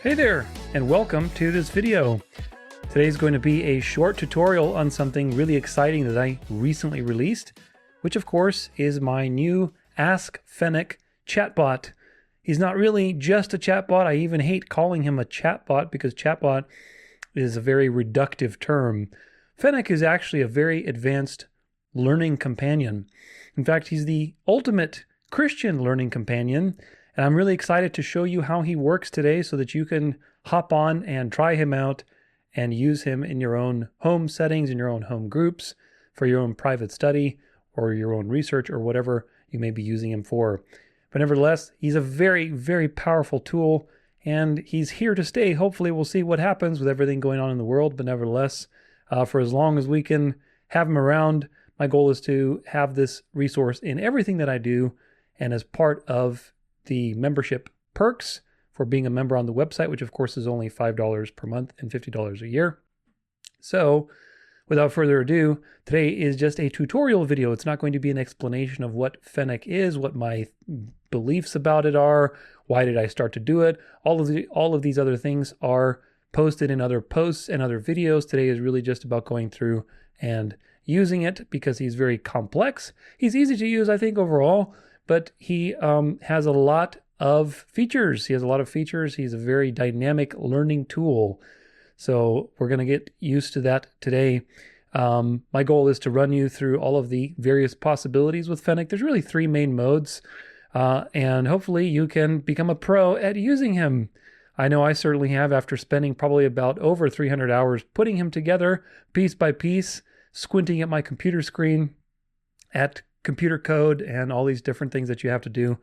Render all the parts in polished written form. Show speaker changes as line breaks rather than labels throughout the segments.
Hey there, and welcome to this video. Today's going to be a short tutorial on something really exciting that I recently released, which of course is my new Ask FENNEC chatbot. He's not really just a chatbot. I even hate calling him a chatbot because chatbot is a very reductive term. FENNEC is actually a very advanced learning companion. In fact, he's the ultimate Christian learning companion. And I'm really excited to show you how he works today so that you can hop on and try him out and use him in your own home settings, in your own home groups, for your own private study or your own research or whatever you may be using him for. But nevertheless, he's a very, very powerful tool and he's here to stay. Hopefully we'll see what happens with everything going on in the world. But nevertheless, for as long as we can have him around, my goal is to have this resource in everything that I do and as part of the membership perks for being a member on the website, which of course is only $5 per month and $50 a year. So without further ado, today is just a tutorial video. It's not going to be an explanation of what FENNEC is, what my beliefs about it are, why did I start to do it. All of these other things are posted in other posts and other videos. Today is really just about going through and using it because he's very complex. He's easy to use, I think, overall, but he has a lot of features. He's a very dynamic learning tool. So we're going to get used to that today. My goal is to run you through all of the various possibilities with FENNEC. There's really three main modes, and hopefully you can become a pro at using him. I know I certainly have after spending probably about over 300 hours putting him together piece by piece, squinting at my computer screen, at computer code and all these different things that you have to do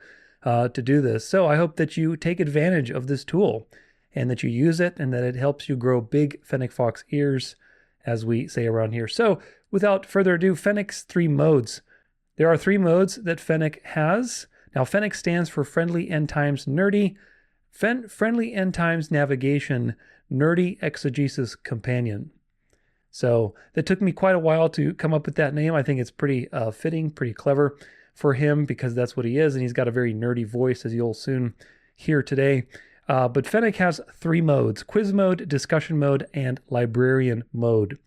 this. So I hope that you take advantage of this tool and that you use it and that it helps you grow big Fennec Fox ears, as we say around here. So without further ado, FENNEC's three modes. There are three modes that FENNEC has. Now FENNEC stands for Friendly End Times Nerdy, Friendly End Times Navigation, Nerdy Exegesis Companion. So that took me quite a while to come up with that name. I think it's pretty fitting, pretty clever for him because that's what he is. And he's got a very nerdy voice, as you'll soon hear today. But FENNEC has three modes: quiz mode, discussion mode, and librarian mode.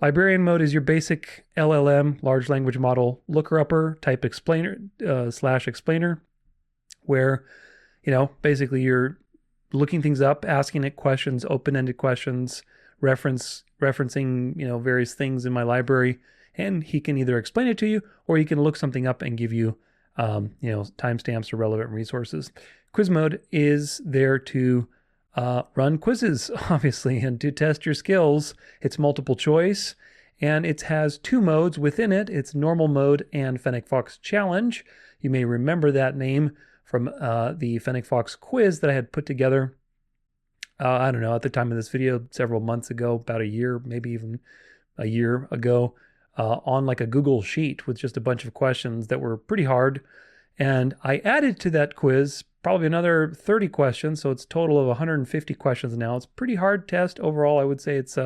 Librarian mode is your basic LLM, large language model, looker-upper type explainer / explainer, where, basically you're looking things up, asking it questions, open-ended questions, referencing various things in my library, and he can either explain it to you or he can look something up and give you timestamps or relevant resources. Quiz mode is there to run quizzes, obviously, and to test your skills. It's multiple choice, and it has two modes within it. It's normal mode and FENNEC Fox Challenge. You may remember that name from the FENNEC Fox quiz that I had put together I don't know, at the time of this video, several months ago, about a year, maybe even a year ago, on like a Google sheet with just a bunch of questions that were pretty hard. And I added to that quiz probably another 30 questions. So it's a total of 150 questions now. It's a pretty hard test overall. I would say it's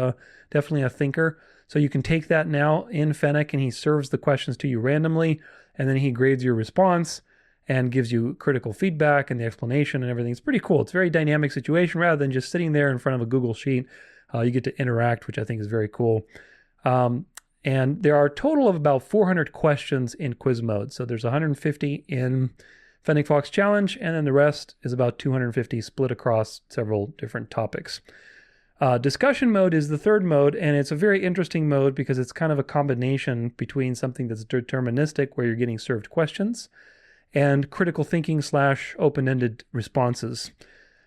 definitely a thinker. So you can take that now in FENNEC and he serves the questions to you randomly. And then he grades your response and gives you critical feedback and the explanation and everything. It's pretty cool. It's a very dynamic situation rather than just sitting there in front of a Google sheet. You get to interact, which I think is very cool. And there are a total of about 400 questions in quiz mode. So there's 150 in FENNEC Fox Challenge, and then the rest is about 250 split across several different topics. Discussion mode is the third mode, and it's a very interesting mode because it's kind of a combination between something that's deterministic, where you're getting served questions, and critical thinking / open-ended responses.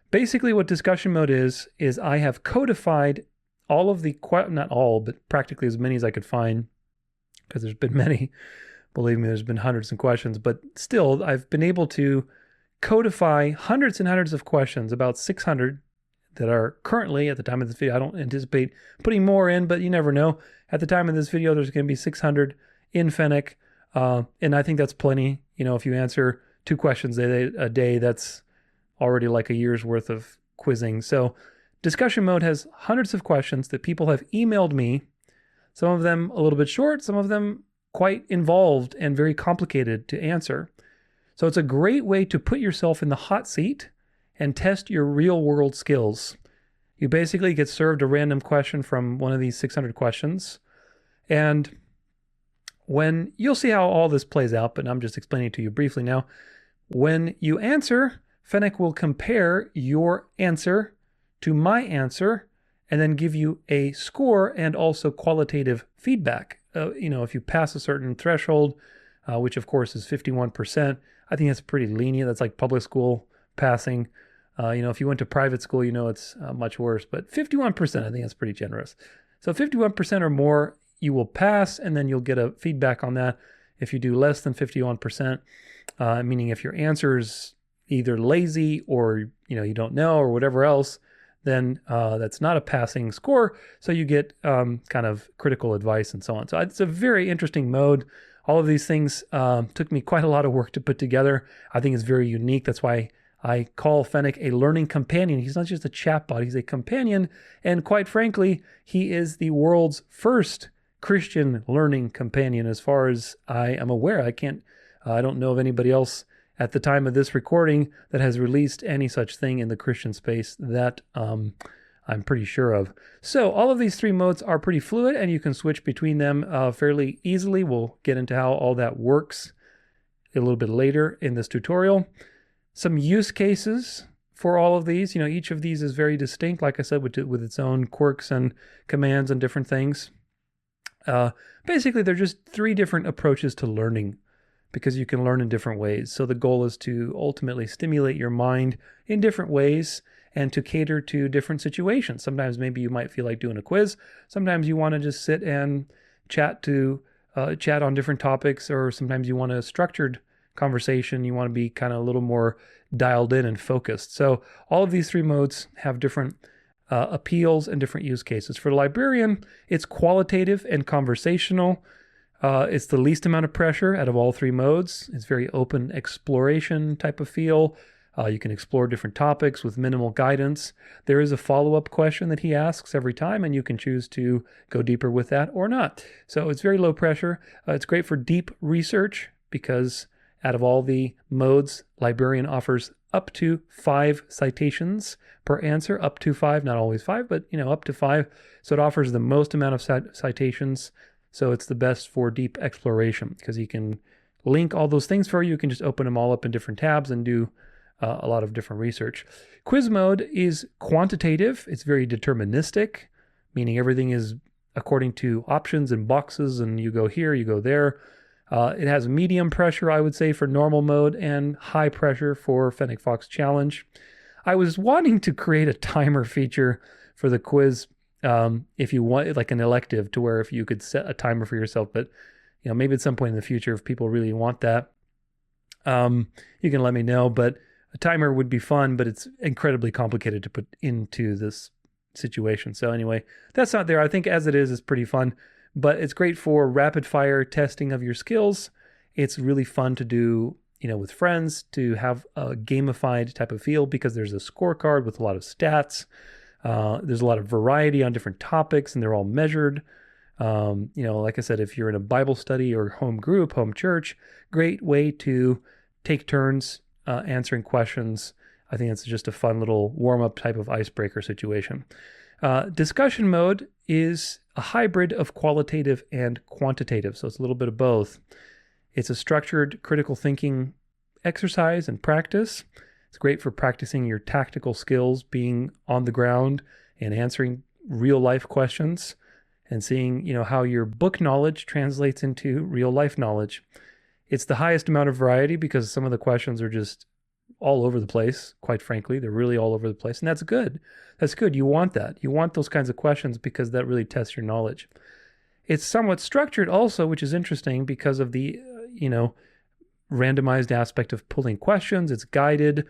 Basically what discussion mode is I have codified all of the, not all, but practically as many as I could find, because there's been many, believe me, there's been hundreds of questions, but still I've been able to codify hundreds and hundreds of questions, about 600 that are currently, at the time of this video, I don't anticipate putting more in, but you never know. At the time of this video, there's going to be 600 in FENNEC. And I think that's plenty. If you answer 2 questions a day, that's already like a year's worth of quizzing. So discussion mode has hundreds of questions that people have emailed me, some of them a little bit short, some of them quite involved and very complicated to answer. So it's a great way to put yourself in the hot seat and test your real-world skills. You basically get served a random question from one of these 600 questions, and when you'll see how all this plays out, but I'm just explaining it to you briefly now. When you answer, FENNEC will compare your answer to my answer and then give you a score and also qualitative feedback. If you pass a certain threshold, which of course is 51%, I think that's pretty lenient. That's like public school passing. If you went to private school, it's much worse, but 51%, I think that's pretty generous. So 51% or more, you will pass, and then you'll get a feedback on that. If you do less than 51%, meaning if your answer is either lazy or you don't know or whatever else, then that's not a passing score. So you get kind of critical advice and so on. So it's a very interesting mode. All of these things took me quite a lot of work to put together. I think it's very unique. That's why I call FENNEC a learning companion. He's not just a chatbot, he's a companion. And quite frankly, he is the world's first Christian learning companion as far as I am aware. I don't know of anybody else at the time of this recording that has released any such thing in the Christian space that I'm pretty sure of. So all of these three modes are pretty fluid, and you can switch between them fairly easily. We'll get into how all that works a little bit later in this tutorial. Some use cases for all of these. Each of these is very distinct, like I said, with its own quirks and commands and different things. Basically, they're just three different approaches to learning because you can learn in different ways. So the goal is to ultimately stimulate your mind in different ways and to cater to different situations. Sometimes maybe you might feel like doing a quiz. Sometimes you want to just sit and chat on different topics, or sometimes you want a structured conversation. You want to be kind of a little more dialed in and focused. So all of these three modes have different appeals and different use cases. For the librarian, it's qualitative and conversational. It's the least amount of pressure out of all three modes. It's very open exploration type of feel. You can explore different topics with minimal guidance. There is a follow-up question that he asks every time, and you can choose to go deeper with that or not. So it's very low pressure. It's great for deep research because out of all the modes, Librarian offers up to 5 citations per answer, up to 5, not always 5, but up to 5. So it offers the most amount of citations. So it's the best for deep exploration because he can link all those things for you. You can just open them all up in different tabs and do a lot of different research. Quiz mode is quantitative. It's very deterministic, meaning everything is according to options and boxes, and you go here, you go there. It has medium pressure, I would say, for normal mode and high pressure for FENNEC Fox Challenge. I was wanting to create a timer feature for the quiz if you want, like an elective, to where if you could set a timer for yourself, but maybe at some point in the future, if people really want that, you can let me know. But a timer would be fun, but it's incredibly complicated to put into this situation. So anyway, that's not there. I think as it is pretty fun. But it's great for rapid fire testing of your skills. It's really fun to do, with friends, to have a gamified type of feel because there's a scorecard with a lot of stats. There's a lot of variety on different topics, and they're all measured. Like I said, if you're in a Bible study or home group, home church, great way to take turns answering questions. I think it's just a fun little warm-up type of icebreaker situation. Discussion mode is a hybrid of qualitative and quantitative, so it's a little bit of both. It's a structured critical thinking exercise and practice. It's great for practicing your tactical skills, being on the ground and answering real life questions and seeing, how your book knowledge translates into real life knowledge. It's the highest amount of variety because some of the questions are just all over the place, quite frankly. They're really all over the place, and that's good. That's good. You want that. You want those kinds of questions because that really tests your knowledge. It's somewhat structured also, which is interesting because of the, randomized aspect of pulling questions. It's guided.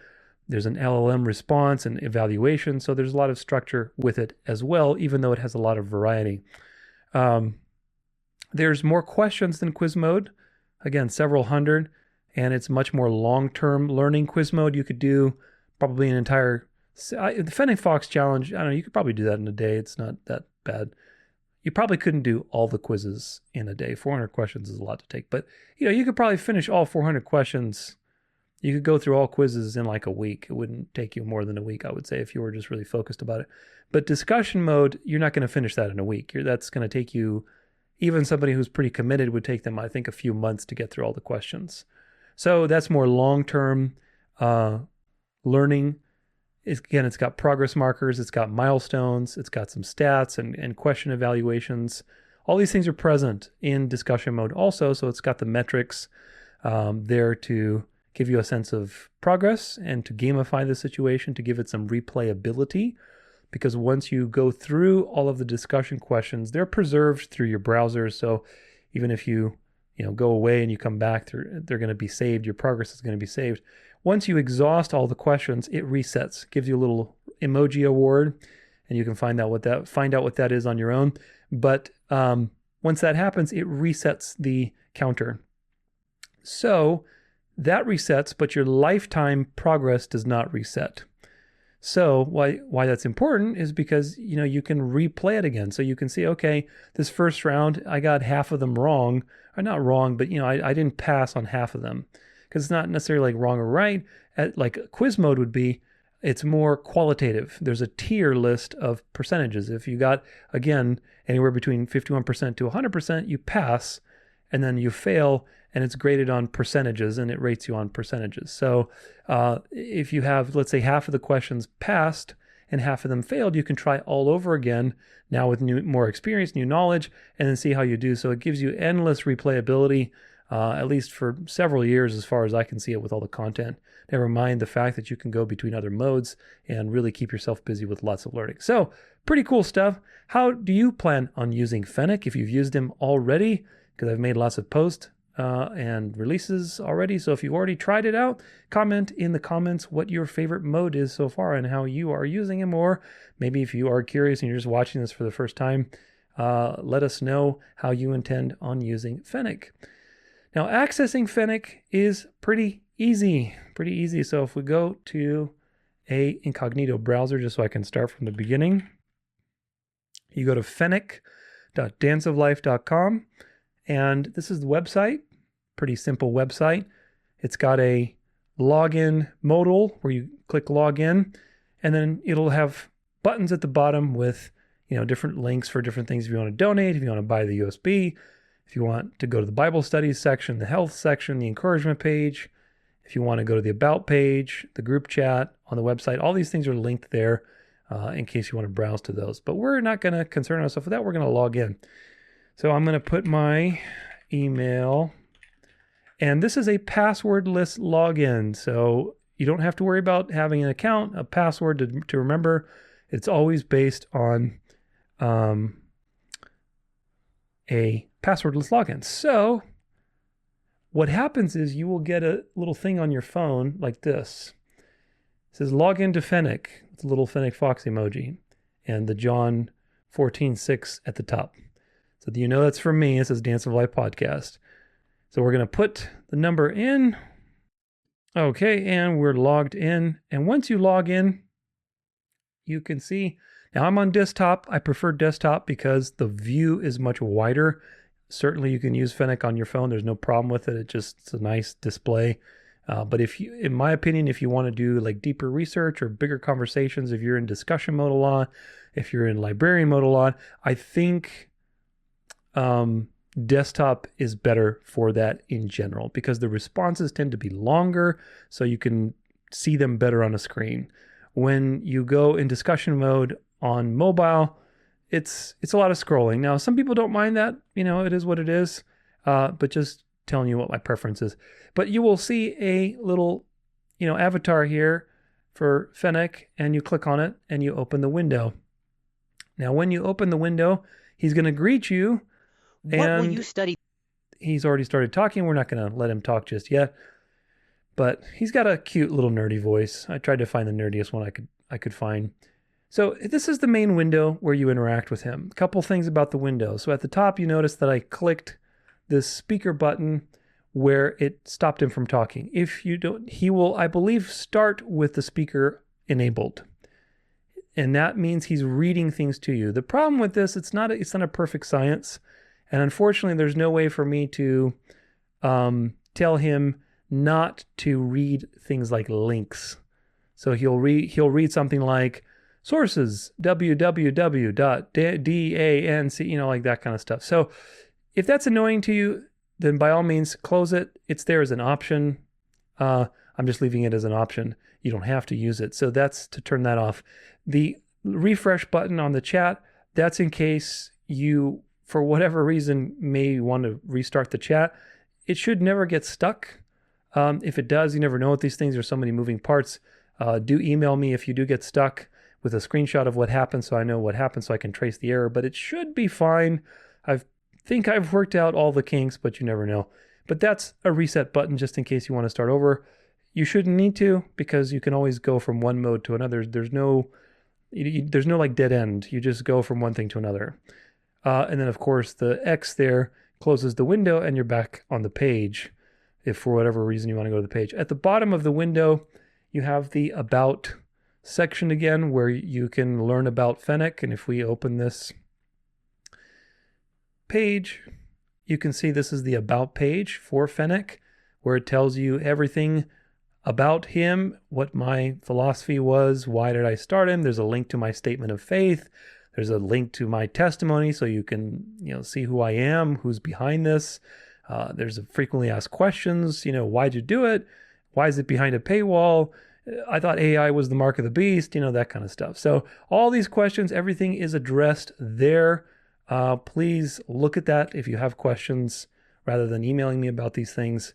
There's an LLM response and evaluation, so there's a lot of structure with it as well, even though it has a lot of variety. There's more questions than quiz mode. Again, several hundred. And it's much more long-term learning. Quiz mode, you could do probably an entire... The FENNEC Fox Challenge, I don't know, you could probably do that in a day. It's not that bad. You probably couldn't do all the quizzes in a day. 400 questions is a lot to take. But, you could probably finish all 400 questions You could go through all quizzes in like a week. It wouldn't take you more than a week, I would say, if you were just really focused about it. But discussion mode, you're not going to finish that in a week. That's going to take you, even somebody who's pretty committed would take them, I think, a few months to get through all the questions. So that's more long-term learning. Again, it's got progress markers, it's got milestones, it's got some stats and question evaluations. All these things are present in discussion mode also, so it's got the metrics there to give you a sense of progress and to gamify the situation, to give it some replayability, because once you go through all of the discussion questions, they're preserved through your browser. So even if you go away and you come back, they're going to be saved. Your progress is going to be saved. Once you exhaust all the questions, it resets, gives you a little emoji award, and you can find out what that is on your own. But once that happens, it resets the counter. So that resets, but your lifetime progress does not reset. So why that's important is because you can replay it again. So you can see, okay, this first round I got half of them wrong, or not wrong, but I didn't pass on half of them, because it's not necessarily like wrong or right. Like quiz mode would be, it's more qualitative. There's a tier list of percentages. If you got, again, anywhere between 51% to 100%, you pass, and then you fail, and it's graded on percentages, and it rates you on percentages. So if you have, let's say, half of the questions passed and half of them failed, you can try all over again, now with more experience, new knowledge, and then see how you do. So it gives you endless replayability, at least for several years, as far as I can see it, with all the content. Never mind the fact that you can go between other modes and really keep yourself busy with lots of learning. So pretty cool stuff. How do you plan on using FENNEC if you've used him already? Because I've made lots of posts and releases already. So if you've already tried it out, comment in the comments what your favorite mode is so far and how you are using him. Or maybe if you are curious and you're just watching this for the first time, let us know how you intend on using FENNEC. Now, accessing FENNEC is pretty easy. So if we go to a incognito browser, just so I can start from the beginning, you go to fennec.danceoflife.com, and this is the website. Pretty simple website. It's got a login modal where you click login, and then it'll have buttons at the bottom with different links for different things. If you want to donate, if you want to buy the USB, if you want to go to the Bible studies section, the health section, the encouragement page, if you want to go to the about page, the group chat on the website, all these things are linked there in case you want to browse to those. But we're not going to concern ourselves with that. We're going to log in. So I'm going to put my email, and this is a passwordless login. So you don't have to worry about having an account, a password to remember. It's always based on a passwordless login. So what happens is you will get a little thing on your phone like this. It says login to FENNEC. It's a little FENNEC Fox emoji and the John 14:6 at the top. So that's from me. It says Dance of Life Podcast. So we're going to put the number in. Okay, and we're logged in. And once you log in, you can see, now I'm on desktop. I prefer desktop because the view is much wider. Certainly you can use FENNEC on your phone. There's no problem with it. It's a nice display. But in my opinion, if you want to do like deeper research or bigger conversations, if you're in discussion mode a lot, if you're in librarian mode a lot, I think desktop is better for that in general, because the responses tend to be longer, so you can see them better on a screen. When you go in discussion mode on mobile, it's a lot of scrolling. Now, some people don't mind that, it is what it is, but just telling you what my preference is. But you will see a little, avatar here for FENNEC, and you click on it and you open the window. Now, when you open the window, he's going to greet you.
What will you study?
He's already started talking. We're not going to let him talk just yet, but he's got a cute little nerdy voice. I tried to find the nerdiest one I could find. So this is the main window where you interact with him. A couple things about the window. So at the top, you notice that I clicked this speaker button where it stopped him from talking. If you don't, he will, I believe, start with the speaker enabled. And that means he's reading things to you. The problem with this, it's not a perfect science. And unfortunately, there's no way for me to tell him not to read things like links. So he'll read something like sources, www.danc, like that kind of stuff. So if that's annoying to you, then by all means, close it. It's there as an option. I'm just leaving it as an option. You don't have to use it. So that's to turn that off. The refresh button on the chat, that's in case you, for whatever reason, may want to restart the chat. It should never get stuck. If it does, you never know with these things. There's so many moving parts. Do email me if you do get stuck with a screenshot of what happened so I know what happened so I can trace the error. But it should be fine. I think I've worked out all the kinks, but you never know. But that's a reset button just in case you want to start over. You shouldn't need to because you can always go from one mode to another. There's no like dead end. You just go from one thing to another. And then of course the X there closes the window and you're back on the page if for whatever reason you want to go to the page. At the bottom of the window, you have the About section again where you can learn about FENNEC. And if we open this page, you can see this is the About page for FENNEC, where it tells you everything about him, what my philosophy was, why did I start him. There's a link to my statement of faith. There's a link to my testimony so you can see who I am, who's behind this. There's a frequently asked questions, why'd you do it? Why is it behind a paywall? I thought AI was the mark of the beast, that kind of stuff. So all these questions, everything is addressed there. Please look at that if you have questions rather than emailing me about these things,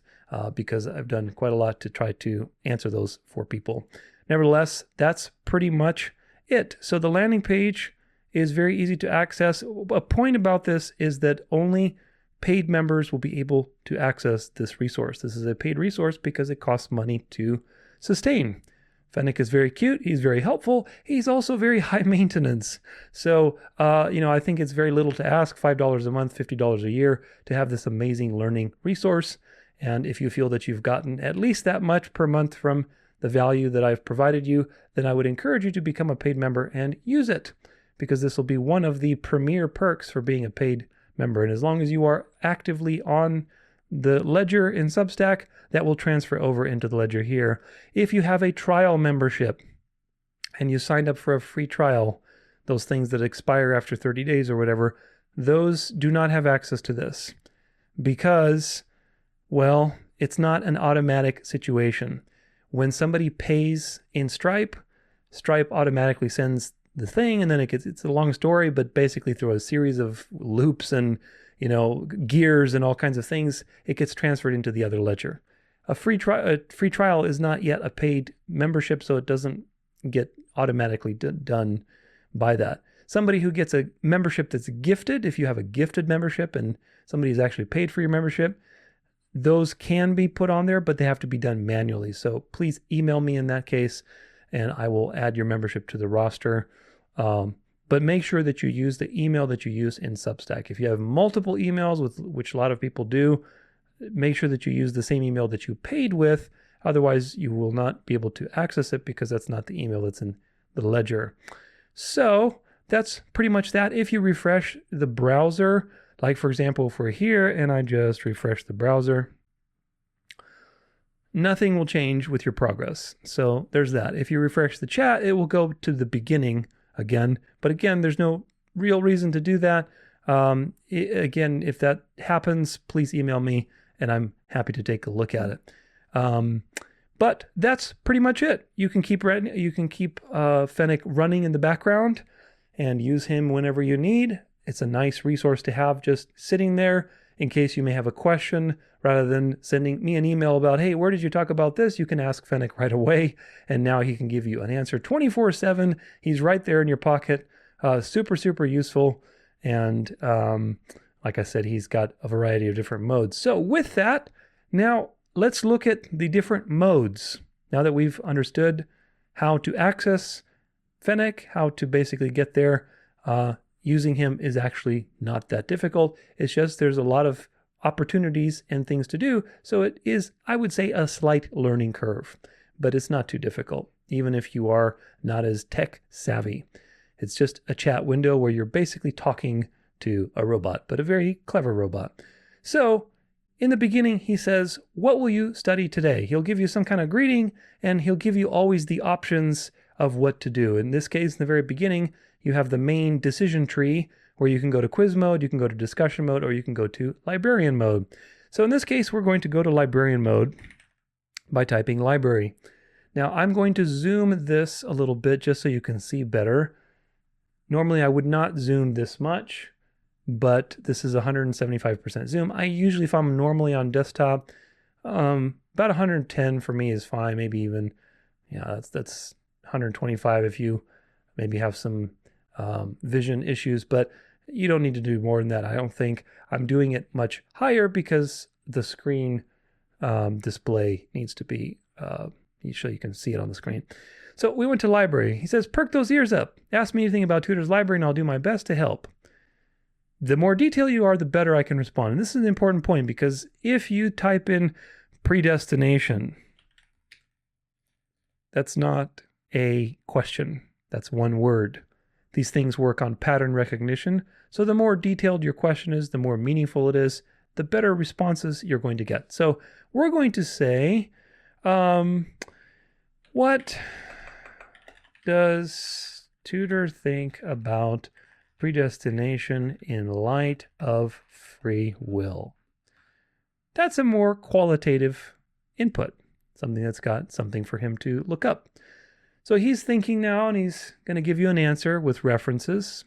because I've done quite a lot to try to answer those for people. Nevertheless, that's pretty much it. So the landing page is very easy to access. A point about this is that only paid members will be able to access this resource. This is a paid resource because it costs money to sustain. FENNEC is very cute. He's very helpful. He's also very high maintenance. So, I think it's very little to ask, $5 a month, $50 a year to have this amazing learning resource. And if you feel that you've gotten at least that much per month from the value that I've provided you, then I would encourage you to become a paid member and use it, because this will be one of the premier perks for being a paid member. And as long as you are actively on the ledger in Substack, that will transfer over into the ledger here. If you have a trial membership and you signed up for a free trial, those things that expire after 30 days or whatever, those do not have access to this because, well, it's not an automatic situation. When somebody pays in Stripe, Stripe automatically sends the thing, and then it's a long story, but basically through a series of loops and gears and all kinds of things, it gets transferred into the other ledger. A free trial is not yet a paid membership, so it doesn't get automatically done by that. Somebody who gets a membership that's gifted, if you have a gifted membership and somebody's actually paid for your membership, those can be put on there, but they have to be done manually. So please email me in that case, and I will add your membership to the roster. But make sure that you use the email that you use in Substack. If you have multiple emails, which a lot of people do, make sure that you use the same email that you paid with. Otherwise, you will not be able to access it because that's not the email that's in the ledger. So that's pretty much that. If you refresh the browser, like for example, if we're here and I just refresh the browser, nothing will change with your progress. So there's that. If you refresh the chat, it will go to the beginning again. But again, there's no real reason to do that. Again, if that happens, please email me and I'm happy to take a look at it. But that's pretty much it. You can keep FENNEC running in the background and use him whenever you need. It's a nice resource to have just sitting there in case you may have a question. Rather than sending me an email about, hey, where did you talk about this? You can ask FENNEC right away, and now he can give you an answer 24/7. He's right there in your pocket. Super, super useful. And like I said, he's got a variety of different modes. So with that, now let's look at the different modes. Now that we've understood how to access FENNEC, how to basically get there, using him is actually not that difficult. It's just there's a lot of opportunities and things to do. So it is, I would say, a slight learning curve, but it's not too difficult, even if you are not as tech savvy. It's just a chat window where you're basically talking to a robot, but a very clever robot. So in the beginning, he says, what will you study today? He'll give you some kind of greeting, and he'll give you always the options of what to do. In this case, in the very beginning, you have the main decision tree where you can go to quiz mode, you can go to discussion mode, or you can go to librarian mode. So in this case, we're going to go to librarian mode by typing library. Now, I'm going to zoom this a little bit just so you can see better. Normally, I would not zoom this much, but this is 175% zoom. I usually, if I'm normally on desktop, about 110 for me is fine. Maybe even, yeah, that's 125 if you maybe have some vision issues, but you don't need to do more than that. I don't think. I'm doing it much higher because the screen display needs to be, so you can see it on the screen. So we went to library. He says, perk those ears up. Ask me anything about Tudor's library and I'll do my best to help. The more detailed you are, the better I can respond. And this is an important point because if you type in predestination, that's not a question. That's one word. These things work on pattern recognition. So the more detailed your question is, the more meaningful it is, the better responses you're going to get. So we're going to say, what does Tudor think about predestination in light of free will? That's a more qualitative input, something that's got something for him to look up. So he's thinking now, and he's going to give you an answer with references.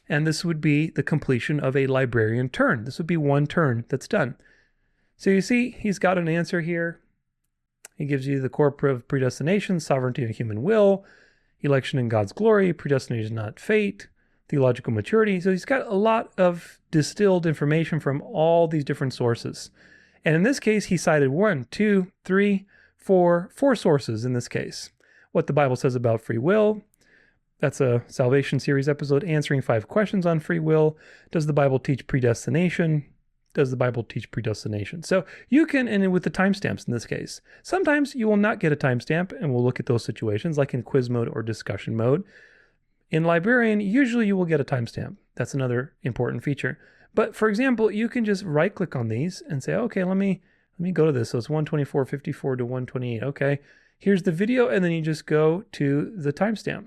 And this would be the completion of a librarian turn. This would be one turn that's done. So you see, he's got an answer here. He gives you the corpora of predestination, sovereignty and human will, election in God's glory, predestination not fate, theological maturity. So he's got a lot of distilled information from all these different sources. And in this case, he cited 4 sources in this case. What the Bible says about free will. That's a Salvation Series episode answering 5 questions on free will. Does the Bible teach predestination? Does the Bible teach predestination? So you can, and with the timestamps in this case, sometimes you will not get a timestamp, and we'll look at those situations like in quiz mode or discussion mode. In Librarian, usually you will get a timestamp. That's another important feature. But for example, you can just right click on these and say, okay, let me go to this. So it's 124.54 to 128. Okay, here's the video, and then you just go to the timestamp.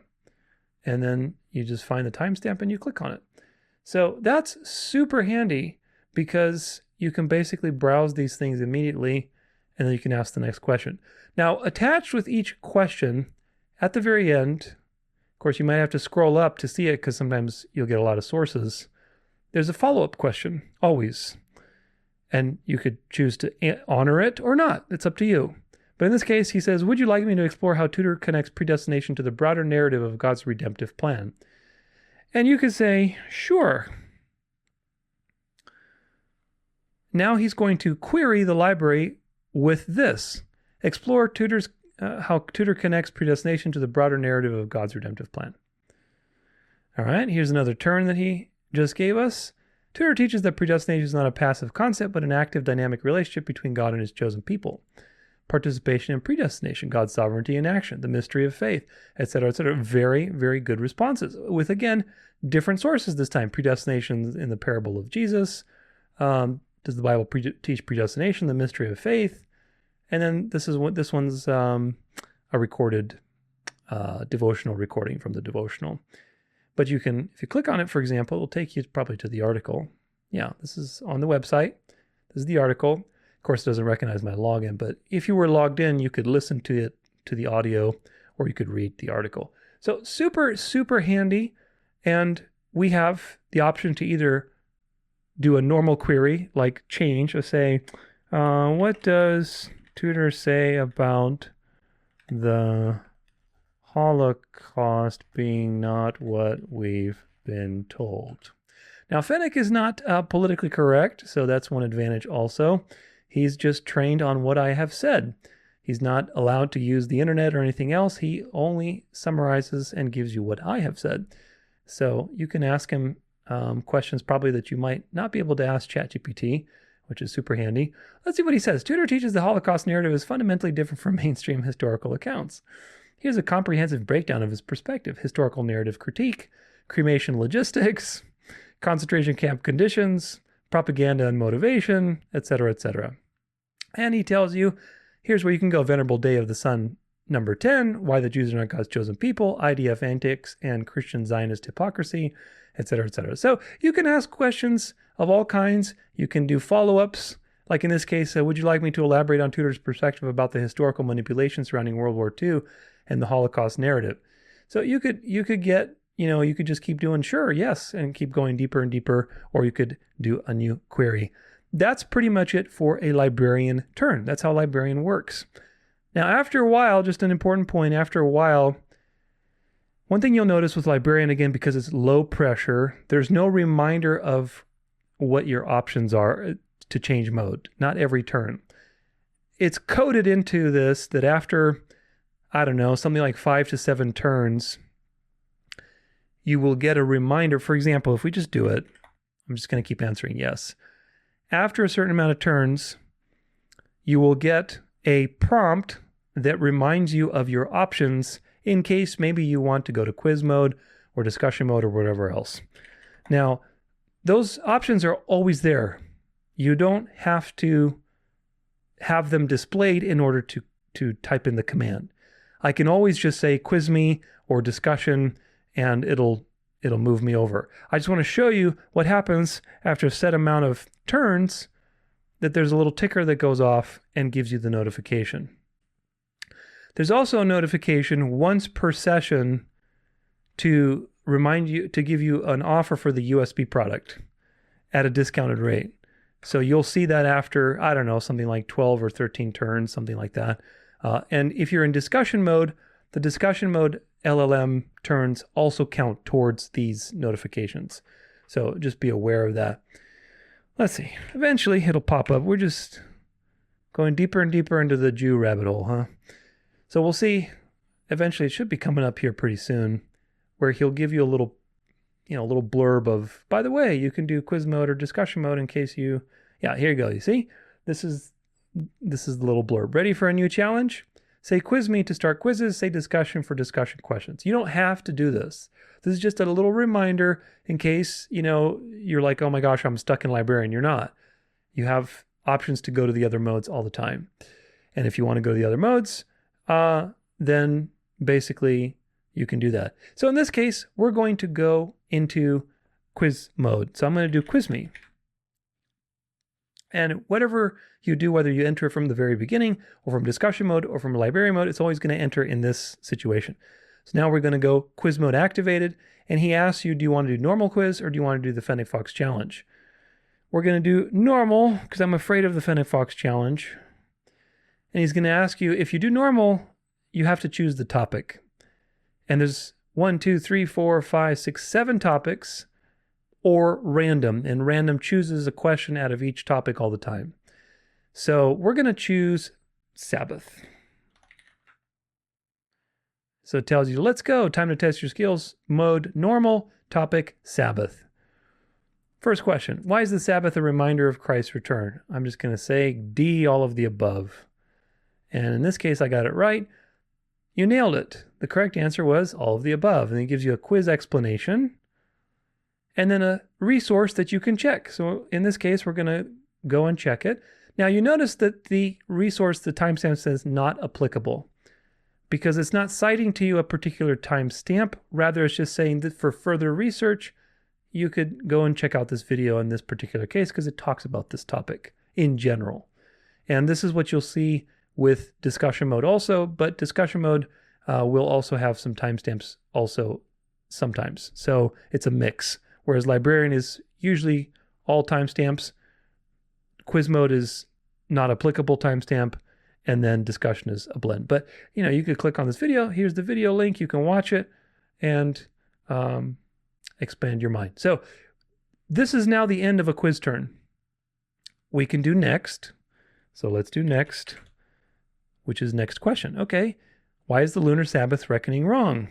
And then you just find the timestamp and you click on it. So that's super handy because you can basically browse these things immediately and then you can ask the next question. Now, attached with each question at the very end, of course, you might have to scroll up to see it because sometimes you'll get a lot of sources. There's a follow-up question, always. And you could choose to honor it or not. It's up to you. But in this case, he says, would you like me to explore how Tudor connects predestination to the broader narrative of God's redemptive plan? And you could say, sure. Now he's going to query the library with this. Explore how Tudor connects predestination to the broader narrative of God's redemptive plan. All right, here's another turn that he just gave us. Tudor teaches that predestination is not a passive concept, but an active, dynamic relationship between God and his chosen people. Participation in predestination, God's sovereignty in action, the mystery of faith, etc., etc. Very, very good responses with, again, different sources this time. Predestination in the parable of Jesus. Does the Bible teach predestination, the mystery of faith? And then this one's a recorded devotional recording from the devotional. But you can, if you click on it, for example, it'll take you probably to the article. Yeah, this is on the website. This is the article. Of course, it doesn't recognize my login, but if you were logged in, you could listen to it, to the audio, or you could read the article. So super, super handy. And we have the option to either do a normal query, like change, or say, what does Tudor say about the Holocaust being not what we've been told? Now, FENNEC is not politically correct, so that's one advantage also. He's just trained on what I have said. He's not allowed to use the internet or anything else. He only summarizes and gives you what I have said. So you can ask him questions probably that you might not be able to ask ChatGPT, which is super handy. Let's see what he says. Tudor teaches the Holocaust narrative is fundamentally different from mainstream historical accounts. Here's a comprehensive breakdown of his perspective: historical narrative critique, cremation logistics, concentration camp conditions, propaganda and motivation, etc., etc. And he tells you, here's where you can go: Venerable Day of the Sun, number 10, Why the Jews Are Not God's Chosen People, IDF Antics and Christian Zionist Hypocrisy, etc., etc. So you can ask questions of all kinds. You can do follow-ups. Like in this case, would you like me to elaborate on Tudor's perspective about the historical manipulation surrounding World War II and the Holocaust narrative? So you could get, you could just keep doing sure, yes, and keep going deeper and deeper, or you could do a new query. That's pretty much it for a librarian turn. That's how librarian works. Now, after a while, just an important point, after a while, one thing you'll notice with librarian, again, because it's low pressure, there's no reminder of what your options are to change mode, not every turn. It's coded into this that after, I don't know, something like 5 to 7 turns, you will get a reminder. For example, if we just do it, I'm just going to keep answering yes. After a certain amount of turns, you will get a prompt that reminds you of your options in case maybe you want to go to quiz mode or discussion mode or whatever else. Now, those options are always there. You don't have to have them displayed in order to type in the command. I can always just say quiz me or discussion, and it'll move me over. I just want to show you what happens after a set amount of turns, that there's a little ticker that goes off and gives you the notification. There's also a notification once per session to remind you, to give you an offer for the USB product at a discounted rate. So you'll see that after, I don't know, something like 12 or 13 turns, something like that. And if you're in discussion mode, the discussion mode LLM turns also count towards these notifications. So just be aware of that. Let's see. Eventually it'll pop up. We're just going deeper and deeper into the Jew rabbit hole, huh? So we'll see. Eventually it should be coming up here pretty soon, where he'll give you a little blurb of, by the way, you can do quiz mode or discussion mode in case you, yeah, here you go. You see, this is the little blurb. Ready for a new challenge? Say quiz me to start quizzes. Say discussion for discussion questions. You don't have to do this. This is just a little reminder in case, you're like, oh my gosh, I'm stuck in librarian. You're not. You have options to go to the other modes all the time. And if you want to go to the other modes, then basically you can do that. So in this case, we're going to go into quiz mode. So I'm going to do quiz me. And whatever you do, whether you enter from the very beginning or from discussion mode or from librarian mode, it's always going to enter in this situation. So now we're going to go quiz mode activated. And he asks you, do you want to do normal quiz or do you want to do the FENNEC challenge? We're going to do normal because I'm afraid of the FENNEC challenge. And he's going to ask you, if you do normal, you have to choose the topic. And there's 1, 2, 3, 4, 5, 6, 7 topics, or random. And random chooses a question out of each topic all the time. So we're going to choose Sabbath. So it tells you, let's go. Time to test your skills. Mode normal. Topic Sabbath. First question. Why is the Sabbath a reminder of Christ's return? I'm just going to say D, all of the above. And in this case, I got it right. You nailed it. The correct answer was all of the above. And it gives you a quiz explanation and then a resource that you can check. So in this case, we're going to go and check it. Now you notice that the resource, the timestamp says not applicable because it's not citing to you a particular timestamp. Rather, it's just saying that for further research, you could go and check out this video in this particular case because it talks about this topic in general. And this is what you'll see with discussion mode also, but discussion mode will also have some timestamps also sometimes. So it's a mix. Whereas librarian is usually all timestamps, quiz mode is not applicable timestamp, and then discussion is a blend. But you could click on this video. Here's the video link. You can watch it and expand your mind. So this is now the end of a quiz turn. We can do next. So let's do next, which is next question. Okay, why is the lunar Sabbath reckoning wrong?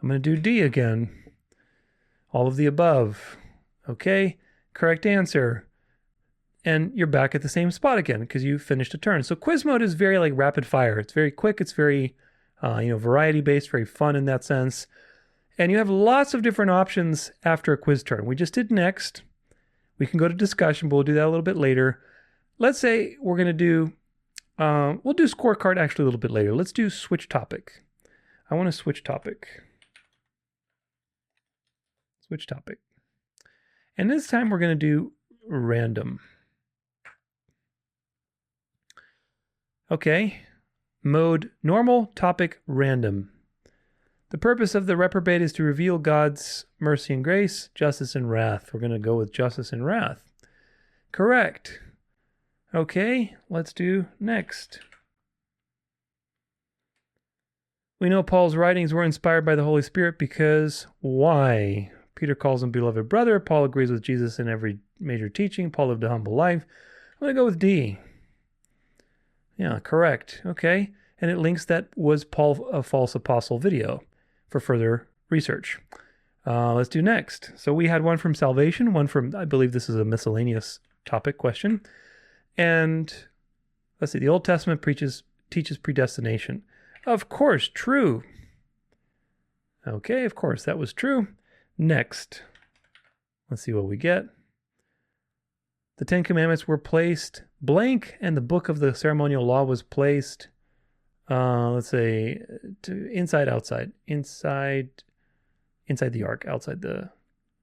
I'm going to do D again. All of the above. Okay, correct answer. And you're back at the same spot again because you finished a turn. So quiz mode is very like rapid fire. It's very quick. It's very, variety based, very fun in that sense. And you have lots of different options after a quiz turn. We just did next. We can go to discussion, but we'll do that a little bit later. Let's say we're going to do, we'll do scorecard actually a little bit later. Let's do switch topic. I want to switch topic. Switch topic. And this time we're going to do random. Okay. Mode normal, topic random. The purpose of the reprobate is to reveal God's mercy and grace, justice and wrath. We're going to go with justice and wrath. Correct. Okay, let's do next. We know Paul's writings were inspired by the Holy Spirit because why? Peter calls him beloved brother. Paul agrees with Jesus in every major teaching. Paul lived a humble life. I'm going to go with D. Yeah, correct. Okay. And it links that was Paul a false apostle video for further research. Let's do next. So we had one from salvation, one from, I believe this is a miscellaneous topic question. And let's see, the Old Testament teaches predestination. Of course, true. Okay, of course, that was true. Next, let's see what we get. The Ten Commandments were placed blank, and the book of the ceremonial law was placed, let's say, inside the ark, outside the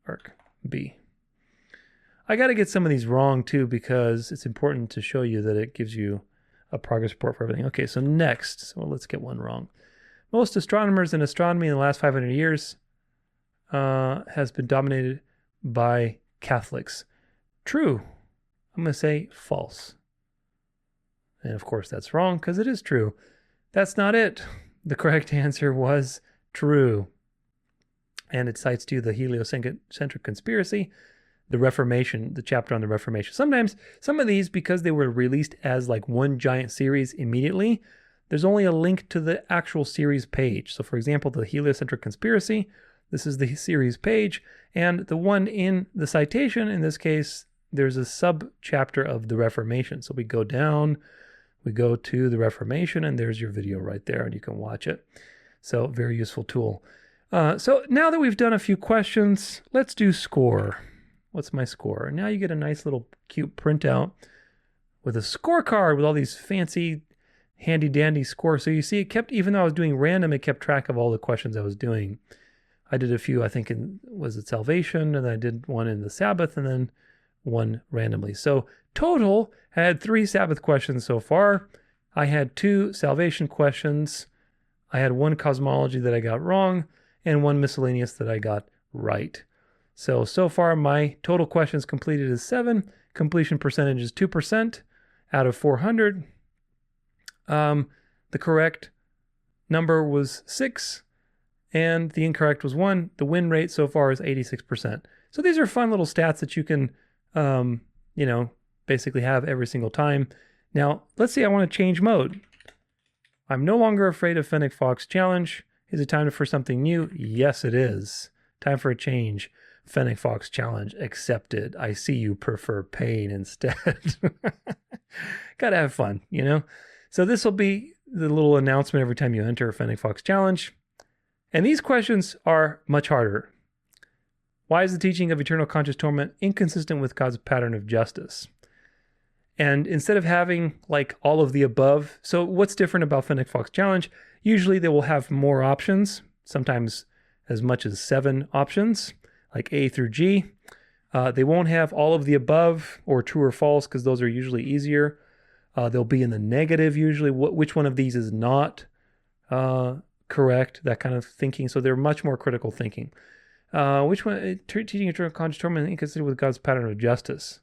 ark, B. I got to get some of these wrong too, because it's important to show you that it gives you a progress report for everything. Okay, so next, so let's get one wrong. Most astronomers in astronomy in the last 500 years has been dominated by Catholics. True. I'm going to say false. And of course that's wrong because it is true. That's not it. The correct answer was true. And it cites to the heliocentric conspiracy, the Reformation, the chapter on the Reformation. Sometimes some of these, because they were released as like one giant series immediately, there's only a link to the actual series page. So for example, the heliocentric conspiracy, this is the series page, and the one in the citation, in this case, there's a sub-chapter of the Reformation. So we go down, we go to the Reformation, and there's your video right there, and you can watch it. So very useful tool. So now that we've done a few questions, let's do score. What's my score? Now you get a nice little cute printout with a scorecard with all these fancy handy dandy scores. So you see it kept, even though I was doing random, it kept track of all the questions I was doing. I did a few, I think, was it salvation? And I did one in the Sabbath and then one randomly. So total, I had 3 Sabbath questions so far. I had 2 salvation questions. I had 1 cosmology that I got wrong and 1 miscellaneous that I got right. So far my total questions completed is 7. Completion percentage is 2% out of 400. The correct number was 6 and the incorrect was 1. The win rate so far is 86%. So these are fun little stats that you can, basically have every single time. Now, let's say I want to change mode. I'm no longer afraid of FENNEC challenge. Is it time for something new? Yes, it is. Time for a change. FENNEC challenge accepted. I see you prefer pain instead. Gotta have fun, So this will be the little announcement every time you enter FENNEC challenge. And these questions are much harder. Why is the teaching of eternal conscious torment inconsistent with God's pattern of justice? And instead of having like all of the above, so what's different about FENNEC challenge? Usually they will have more options, sometimes as much as 7 options, like A through G. They won't have all of the above or true or false because those are usually easier. They'll be in the negative usually. Which one of these is not correct? That kind of thinking. So they're much more critical thinking. Which one? Teaching eternal conscious torment inconsistent with God's pattern of justice.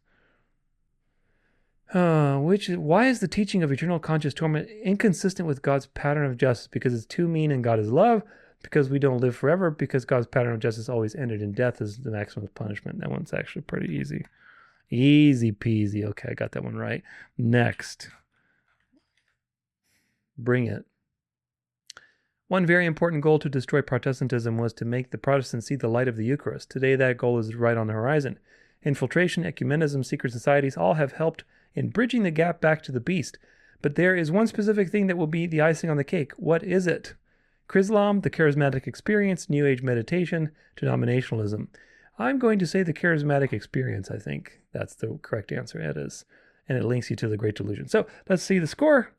Why is the teaching of eternal conscious torment inconsistent with God's pattern of justice? Because it's too mean and God is love. Because we don't live forever. Because God's pattern of justice always ended in death as the maximum punishment. That one's actually pretty easy. Easy peasy. Okay, I got that one right. Next. Bring it. One very important goal to destroy Protestantism was to make the Protestants see the light of the Eucharist. Today that goal is right on the horizon. Infiltration, ecumenism, secret societies all have helped in bridging the gap back to the beast. But there is one specific thing that will be the icing on the cake. What is it? Chrislam, the charismatic experience, New Age meditation, denominationalism. I'm going to say the charismatic experience. I think that's the correct answer. It is. And it links you to the Great Delusion. So let's see the score.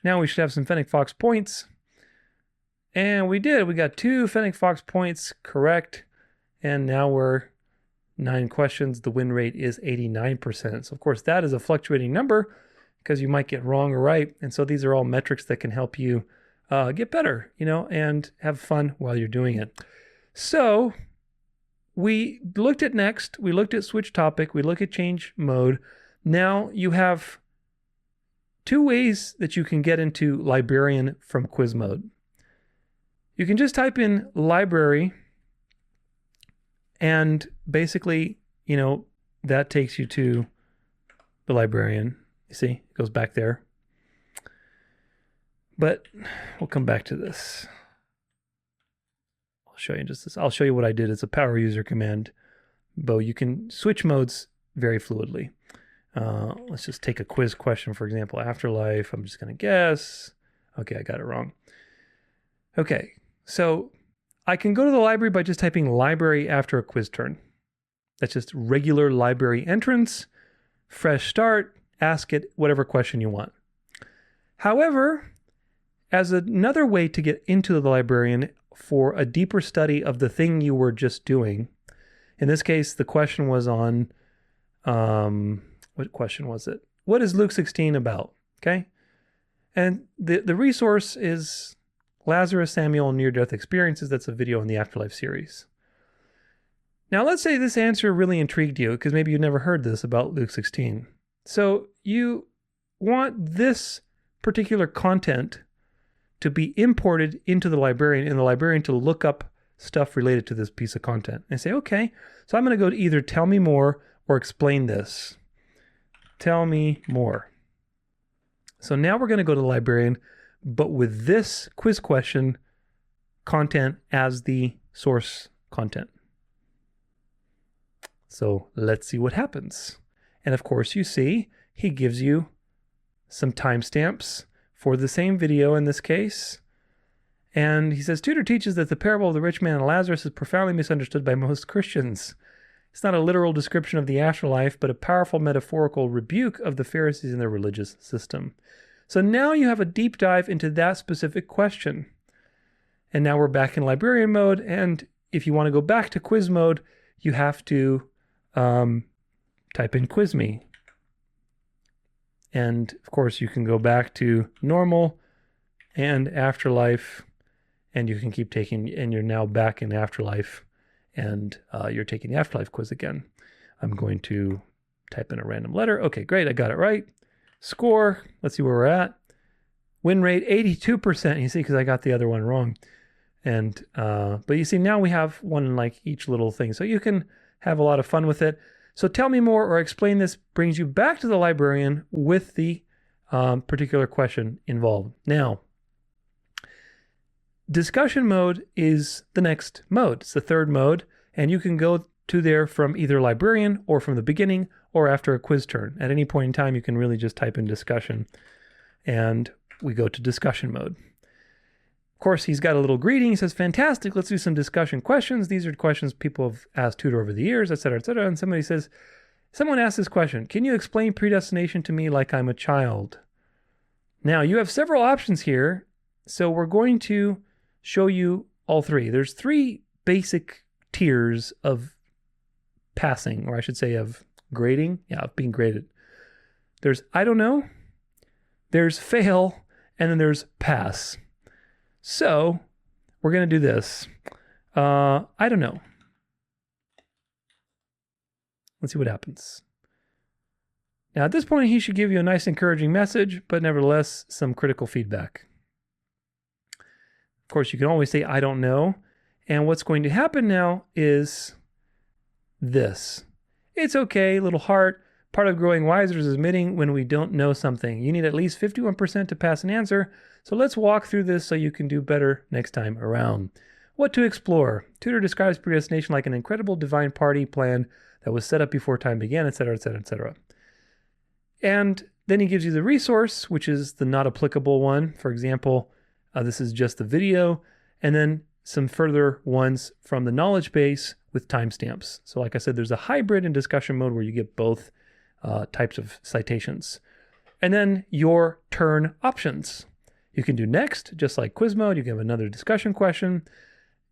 Now we should have some Fennec Fox points. And we did. We got 2 Fennec Fox points correct. And now we're 9 questions. The win rate is 89%. So of course that is a fluctuating number because you might get wrong or right. And so these are all metrics that can help you get better, and have fun while you're doing it. So we looked at next, we looked at switch topic, we look at change mode. Now you have 2 ways that you can get into Librarian from quiz mode. You can just type in library and basically, that takes you to the Librarian. You see, it goes back there. But we'll come back to this. I'll show you just this. I'll show you what I did. It's a power user command, but you can switch modes very fluidly. Let's just take a quiz question, for example, afterlife. I'm just going to guess. Okay, I got it wrong. Okay, so I can go to the library by just typing library after a quiz turn. That's just regular library entrance, fresh start, ask it whatever question you want. However, as another way to get into the Librarian for a deeper study of the thing you were just doing, in this case, the question was on, what question was it? What is Luke 16 about? Okay. And the resource is Lazarus Samuel Near-Death Experiences. That's a video in the Afterlife series. Now, let's say this answer really intrigued you because maybe you never heard this about Luke 16. So you want this particular content to be imported into the Librarian and the Librarian to look up stuff related to this piece of content. And say, okay, so I'm going to go to either tell me more or explain this. Tell me more. So now we're going to go to the Librarian, but with this quiz question content as the source content. So let's see what happens. And of course, you see, he gives you some timestamps for the same video in this case. And he says, Tudor teaches that the parable of the rich man and Lazarus is profoundly misunderstood by most Christians. It's not a literal description of the afterlife, but a powerful metaphorical rebuke of the Pharisees and their religious system. So now you have a deep dive into that specific question. And now we're back in librarian mode. And if you want to go back to quiz mode, you have to type in quiz me. And of course, you can go back to normal and afterlife, and you can keep taking, and you're now back in afterlife, and you're taking the afterlife quiz again. I'm going to type in a random letter. Okay, great, I got it right. Score, let's see where we're at. Win rate, 82%. You see, because I got the other one wrong. And but you see, now we have one in like each little thing. So you can have a lot of fun with it. So tell me more or explain this brings you back to the Librarian with the particular question involved. Now, discussion mode is the next mode. It's the third mode, and you can go to there from either Librarian or from the beginning or after a quiz turn. At any point in time, you can really just type in discussion, and we go to discussion mode. Of course, he's got a little greeting. He says, fantastic, let's do some discussion questions. These are questions people have asked Tudor over the years, etc., etc. And somebody says, someone asked this question, can you explain predestination to me like I'm a child? Now, you have several options here, so we're going to show you all three. There's 3 basic tiers of passing, or I should say of grading. Yeah, of being graded. There's I don't know, there's fail, and then there's pass. So we're going to do this. I don't know. Let's see what happens. Now, at this point, he should give you a nice encouraging message, but nevertheless, some critical feedback. Of course, you can always say, I don't know. And what's going to happen now is this. It's okay, little heart. Part of growing wiser is admitting when we don't know something. You need at least 51% to pass an answer. So let's walk through this so you can do better next time around. What to explore? Tudor describes predestination like an incredible divine party plan that was set up before time began, etc., etc., etc. And then he gives you the resource, which is the not applicable one. For example, this is just the video. And then some further ones from the knowledge base with timestamps. So like I said, there's a hybrid in discussion mode where you get both types of citations. And then your turn options. You can do next, just like quiz mode. You can have another discussion question.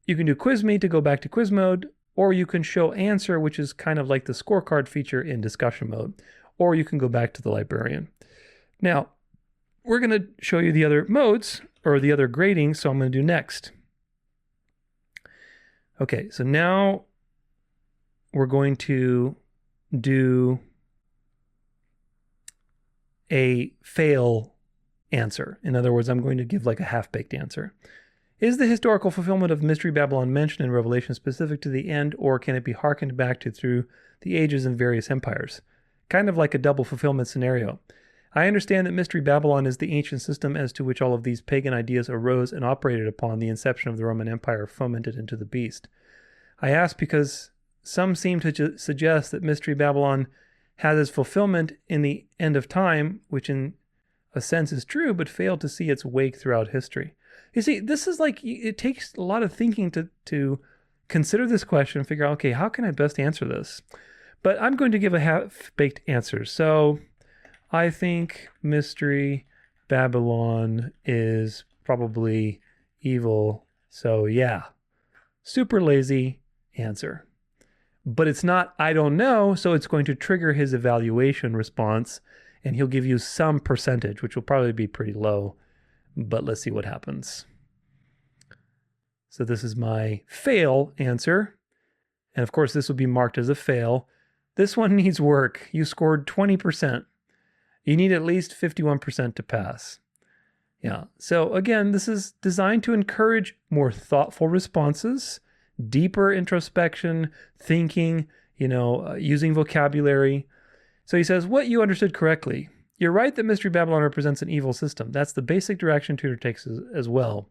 You can do quiz me to go back to quiz mode, or you can show answer, which is kind of like the scorecard feature in discussion mode, or you can go back to the librarian. Now, we're going to show you the other modes or the other grading, so I'm going to do next. Okay, so now we're going to do a fail answer. In other words, I'm going to give like a half-baked answer. Is the historical fulfillment of Mystery Babylon mentioned in Revelation specific to the end, or can it be hearkened back to through the ages and various empires? Kind of like a double fulfillment scenario. I understand that Mystery Babylon is the ancient system as to which all of these pagan ideas arose and operated upon the inception of the Roman Empire fomented into the beast. I ask because some seem to suggest that Mystery Babylon has its fulfillment in the end of time, which in a sense is true, but failed to see its wake throughout history. You see, this is like, it takes a lot of thinking to consider this question and figure out, okay, how can I best answer this? But I'm going to give a half-baked answer. So I think Mystery Babylon is probably evil. So yeah, super lazy answer. But it's not, I don't know, so it's going to trigger his evaluation response, and he'll give you some percentage, which will probably be pretty low, but let's see what happens. So this is my fail answer, and of course this will be marked as a fail. This one needs work. You scored 20%. You need at least 51% to pass. Yeah, so again, this is designed to encourage more thoughtful responses, deeper introspection, thinking, using vocabulary. So he says, what you understood correctly. You're right that Mystery Babylon represents an evil system. That's the basic direction Tudor takes as well.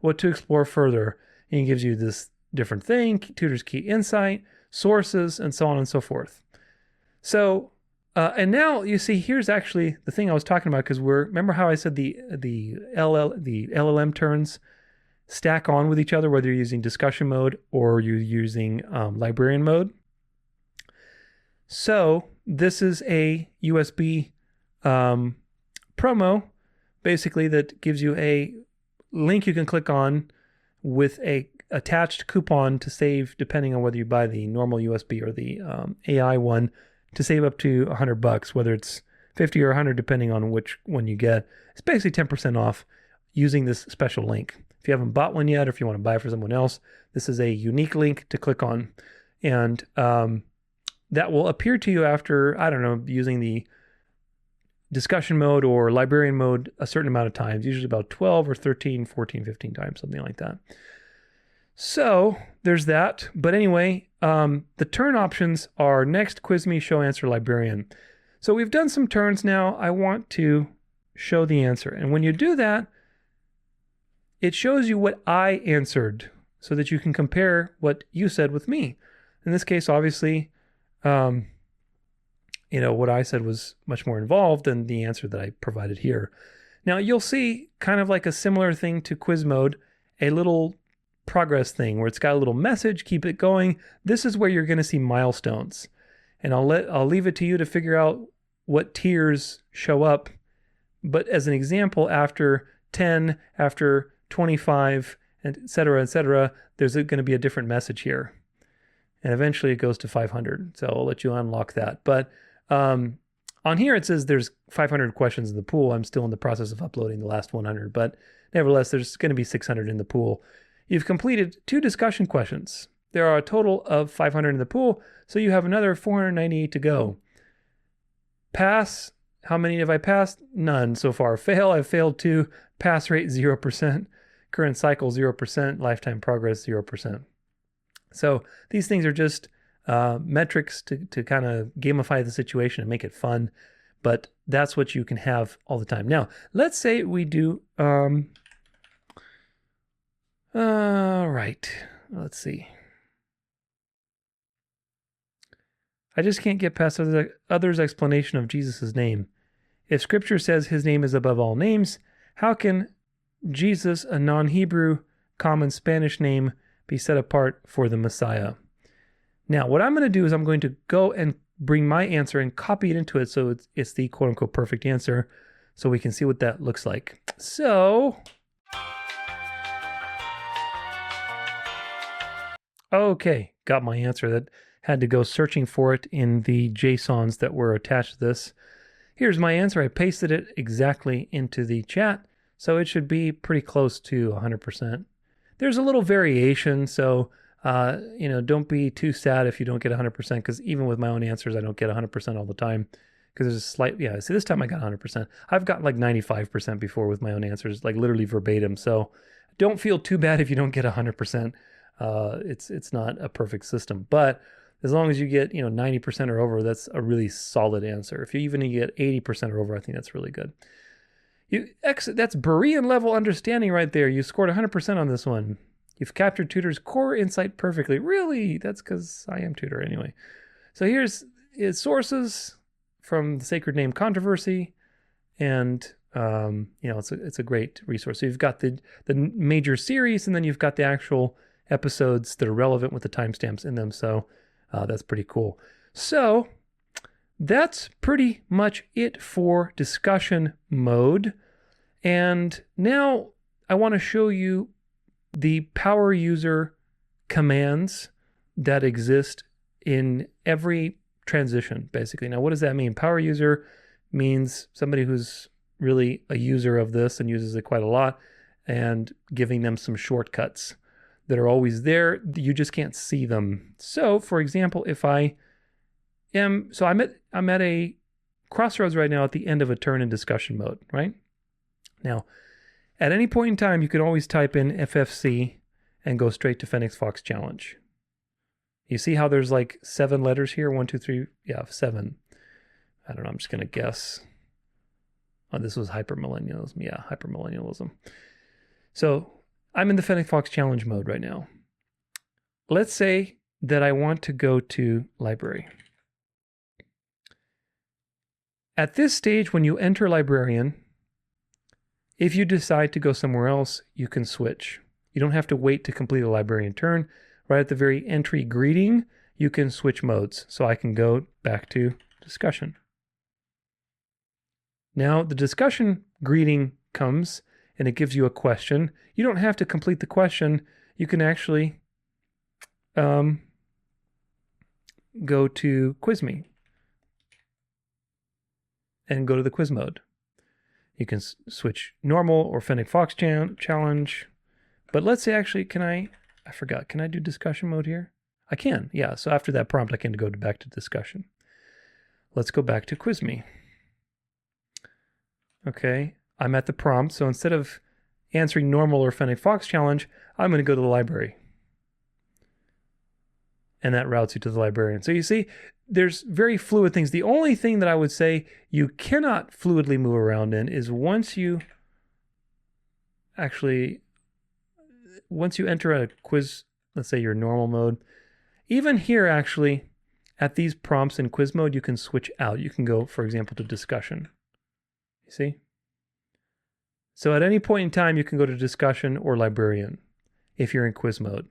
What to explore further. And he gives you this different thing, Tudor's key insight, sources, and so on and so forth. So, and now you see, here's actually the thing I was talking about, because remember how I said the LLM turns stack on with each other, whether you're using discussion mode or you're using librarian mode. So this is a USB promo, basically, that gives you a link you can click on with a attached coupon to save, depending on whether you buy the normal USB or the AI one, to save up to $100, whether it's 50 or 100, depending on which one you get. It's basically 10% off using this special link. If you haven't bought one yet, or if you want to buy it for someone else, this is a unique link to click on. And that will appear to you after, I don't know, using the discussion mode or librarian mode a certain amount of times, usually about 12 or 13, 14, 15 times, something like that. So there's that. But anyway, the turn options are next, quiz me, show answer, librarian. So we've done some turns now. I want to show the answer. And when you do that, it shows you what I answered so that you can compare what you said with me. In this case, obviously, what I said was much more involved than the answer that I provided here. Now you'll see, kind of like a similar thing to quiz mode, a little progress thing where it's got a little message, keep it going. This is where you're going to see milestones. And I'll leave it to you to figure out what tiers show up. But as an example, after 10, after 25, and et cetera, there's going to be a different message here. And eventually it goes to 500. So I'll let you unlock that. But on here it says there's 500 questions in the pool. I'm still in the process of uploading the last 100. But nevertheless, there's going to be 600 in the pool. You've completed 2 discussion questions. There are a total of 500 in the pool, so you have another 498 to go. Pass, how many have I passed? None so far. Fail, I've failed 2. Pass rate, 0%. Current cycle, 0%. Lifetime progress, 0%. So these things are just metrics to kind of gamify the situation and make it fun, but that's what you can have all the time. Now, let's say we do... all right, let's see. I just can't get past others' explanation of Jesus' name. If Scripture says his name is above all names, how can Jesus, a non-Hebrew common Spanish name, be set apart for the Messiah? Now, what I'm going to do is I'm going to go and bring my answer and copy it into it so it's the quote-unquote perfect answer so we can see what that looks like. So, okay, got my answer. That had to go searching for it in the JSONs that were attached to this. Here's my answer. I pasted it exactly into the chat, so it should be pretty close to 100%. There's a little variation, so don't be too sad if you don't get 100%, because even with my own answers, I don't get 100% all the time, because there's a slight, see, this time I got 100%. I've gotten like 95% before with my own answers, like literally verbatim, so don't feel too bad if you don't get 100%. It's not a perfect system, but as long as you get 90% or over, that's a really solid answer. If you even get 80% or over, I think that's really good. That's Berean level understanding right there. You scored 100% on this one. You've captured Tudor's core insight perfectly. Really? That's because I am Tudor anyway. So here's his sources from the Sacred Name Controversy, and it's a great resource. So you've got the major series, and then you've got the actual episodes that are relevant with the timestamps in them. So that's pretty cool. So that's pretty much it for discussion mode. And now I want to show you the power user commands that exist in every transition, basically. Now, what does that mean? Power user means somebody who's really a user of this and uses it quite a lot, and giving them some shortcuts that are always there. You just can't see them. So, for example, if I'm at a crossroads right now at the end of a turn in discussion mode, right? Now, at any point in time, you could always type in FFC and go straight to FENNEC challenge. You see how there's like 7 letters here? 1, 2, 3, 7. I don't know, I'm just going to guess. Oh, this was hypermillennialism. Yeah, hypermillennialism. So I'm in the FENNEC challenge mode right now. Let's say that I want to go to library. At this stage, when you enter librarian, if you decide to go somewhere else, you can switch. You don't have to wait to complete a librarian turn. Right at the very entry greeting, you can switch modes. So I can go back to discussion. Now the discussion greeting comes and it gives you a question. You don't have to complete the question. You can actually go to quiz me and go to the quiz mode. You can switch normal or FENNEC challenge. But let's say actually, I forgot, can I do discussion mode here? I can, yeah. So after that prompt, I can go back to discussion. Let's go back to quiz me. Okay, I'm at the prompt. So instead of answering normal or FENNEC challenge, I'm going to go to the library. And that routes you to the librarian. So you see, there's very fluid things. The only thing that I would say you cannot fluidly move around in is once you enter a quiz, let's say your normal mode, even here actually, at these prompts in quiz mode, you can switch out. You can go, for example, to discussion. You see? So at any point in time, you can go to discussion or librarian if you're in quiz mode.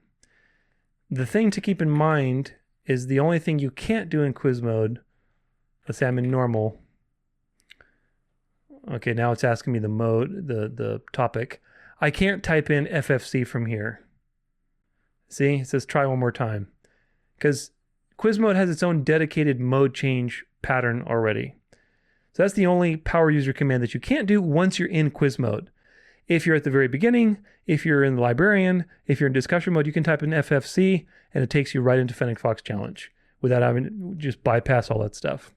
The thing to keep in mind is the only thing you can't do in quiz mode, let's say I'm in normal. Okay, now it's asking me the mode, the topic. I can't type in FFC from here. See, it says try one more time. Because quiz mode has its own dedicated mode change pattern already. So that's the only power user command that you can't do once you're in quiz mode. If you're at the very beginning, if you're in the librarian, if you're in discussion mode, you can type in FFC and it takes you right into FENNEC challenge without having to just bypass all that stuff.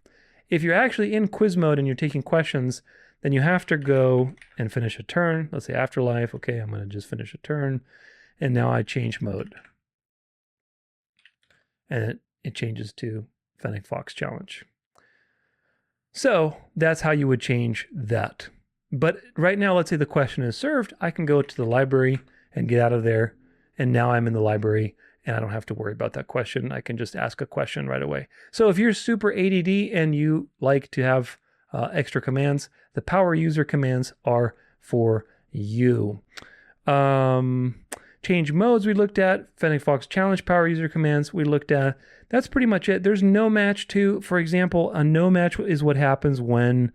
If you're actually in quiz mode and you're taking questions, then you have to go and finish a turn. Let's say afterlife. Okay, I'm going to just finish a turn. And now I change mode. And it changes to FENNEC challenge. So that's how you would change that. But right now, let's say the question is served. I can go to the library and get out of there. And now I'm in the library and I don't have to worry about that question. I can just ask a question right away. So if you're super ADD and you like to have extra commands, the power user commands are for you. Change modes we looked at, FENNEC challenge power user commands we looked at. that's pretty much it. There's no match to, for example, a no match is what happens when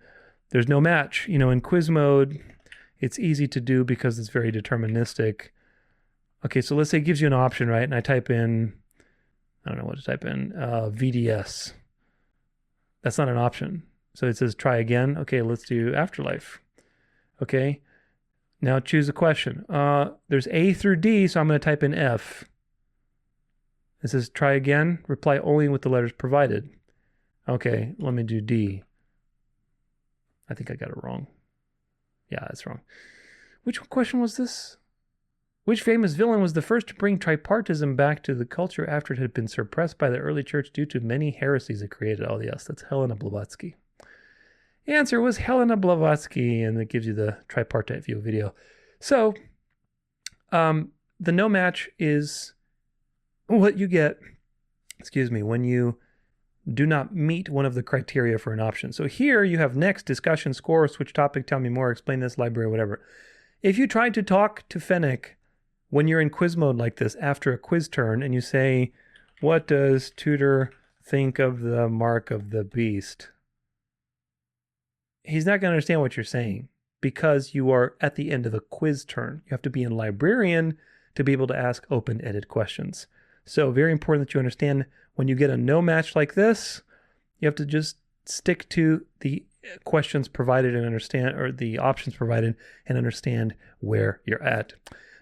there's no match. You know, in quiz mode, it's easy to do because it's very deterministic. Okay, so let's say it gives you an option, right? And I type in, I don't know what to type in, VDS. That's not an option. So it says try again. Okay, let's do afterlife. Okay, now choose a question. There's A through D, so I'm going to type in F. It says try again, reply only with the letters provided. Okay, let me do D. I think I got it wrong. Yeah, that's wrong. Which question was this? Which famous villain was the first to bring tripartism back to the culture after it had been suppressed by the early church due to many heresies it created? Oh, yes, that's Helena Blavatsky. The answer was Helena Blavatsky, and it gives you the tripartite view video. So, the no match is what you get, when you do not meet one of the criteria for an option. So here you have next, discussion, score, switch topic, tell me more, explain this, library, whatever. If you try to talk to FENNEC when you're in quiz mode like this after a quiz turn and you say, what does Tudor think of the mark of the beast? He's not going to understand what you're saying because you are at the end of a quiz turn. You have to be in Librarian to be able to ask open-ended questions. So very important that you understand when you get a no match like this, you have to just stick to the questions provided and understand, or the options provided, and understand where you're at.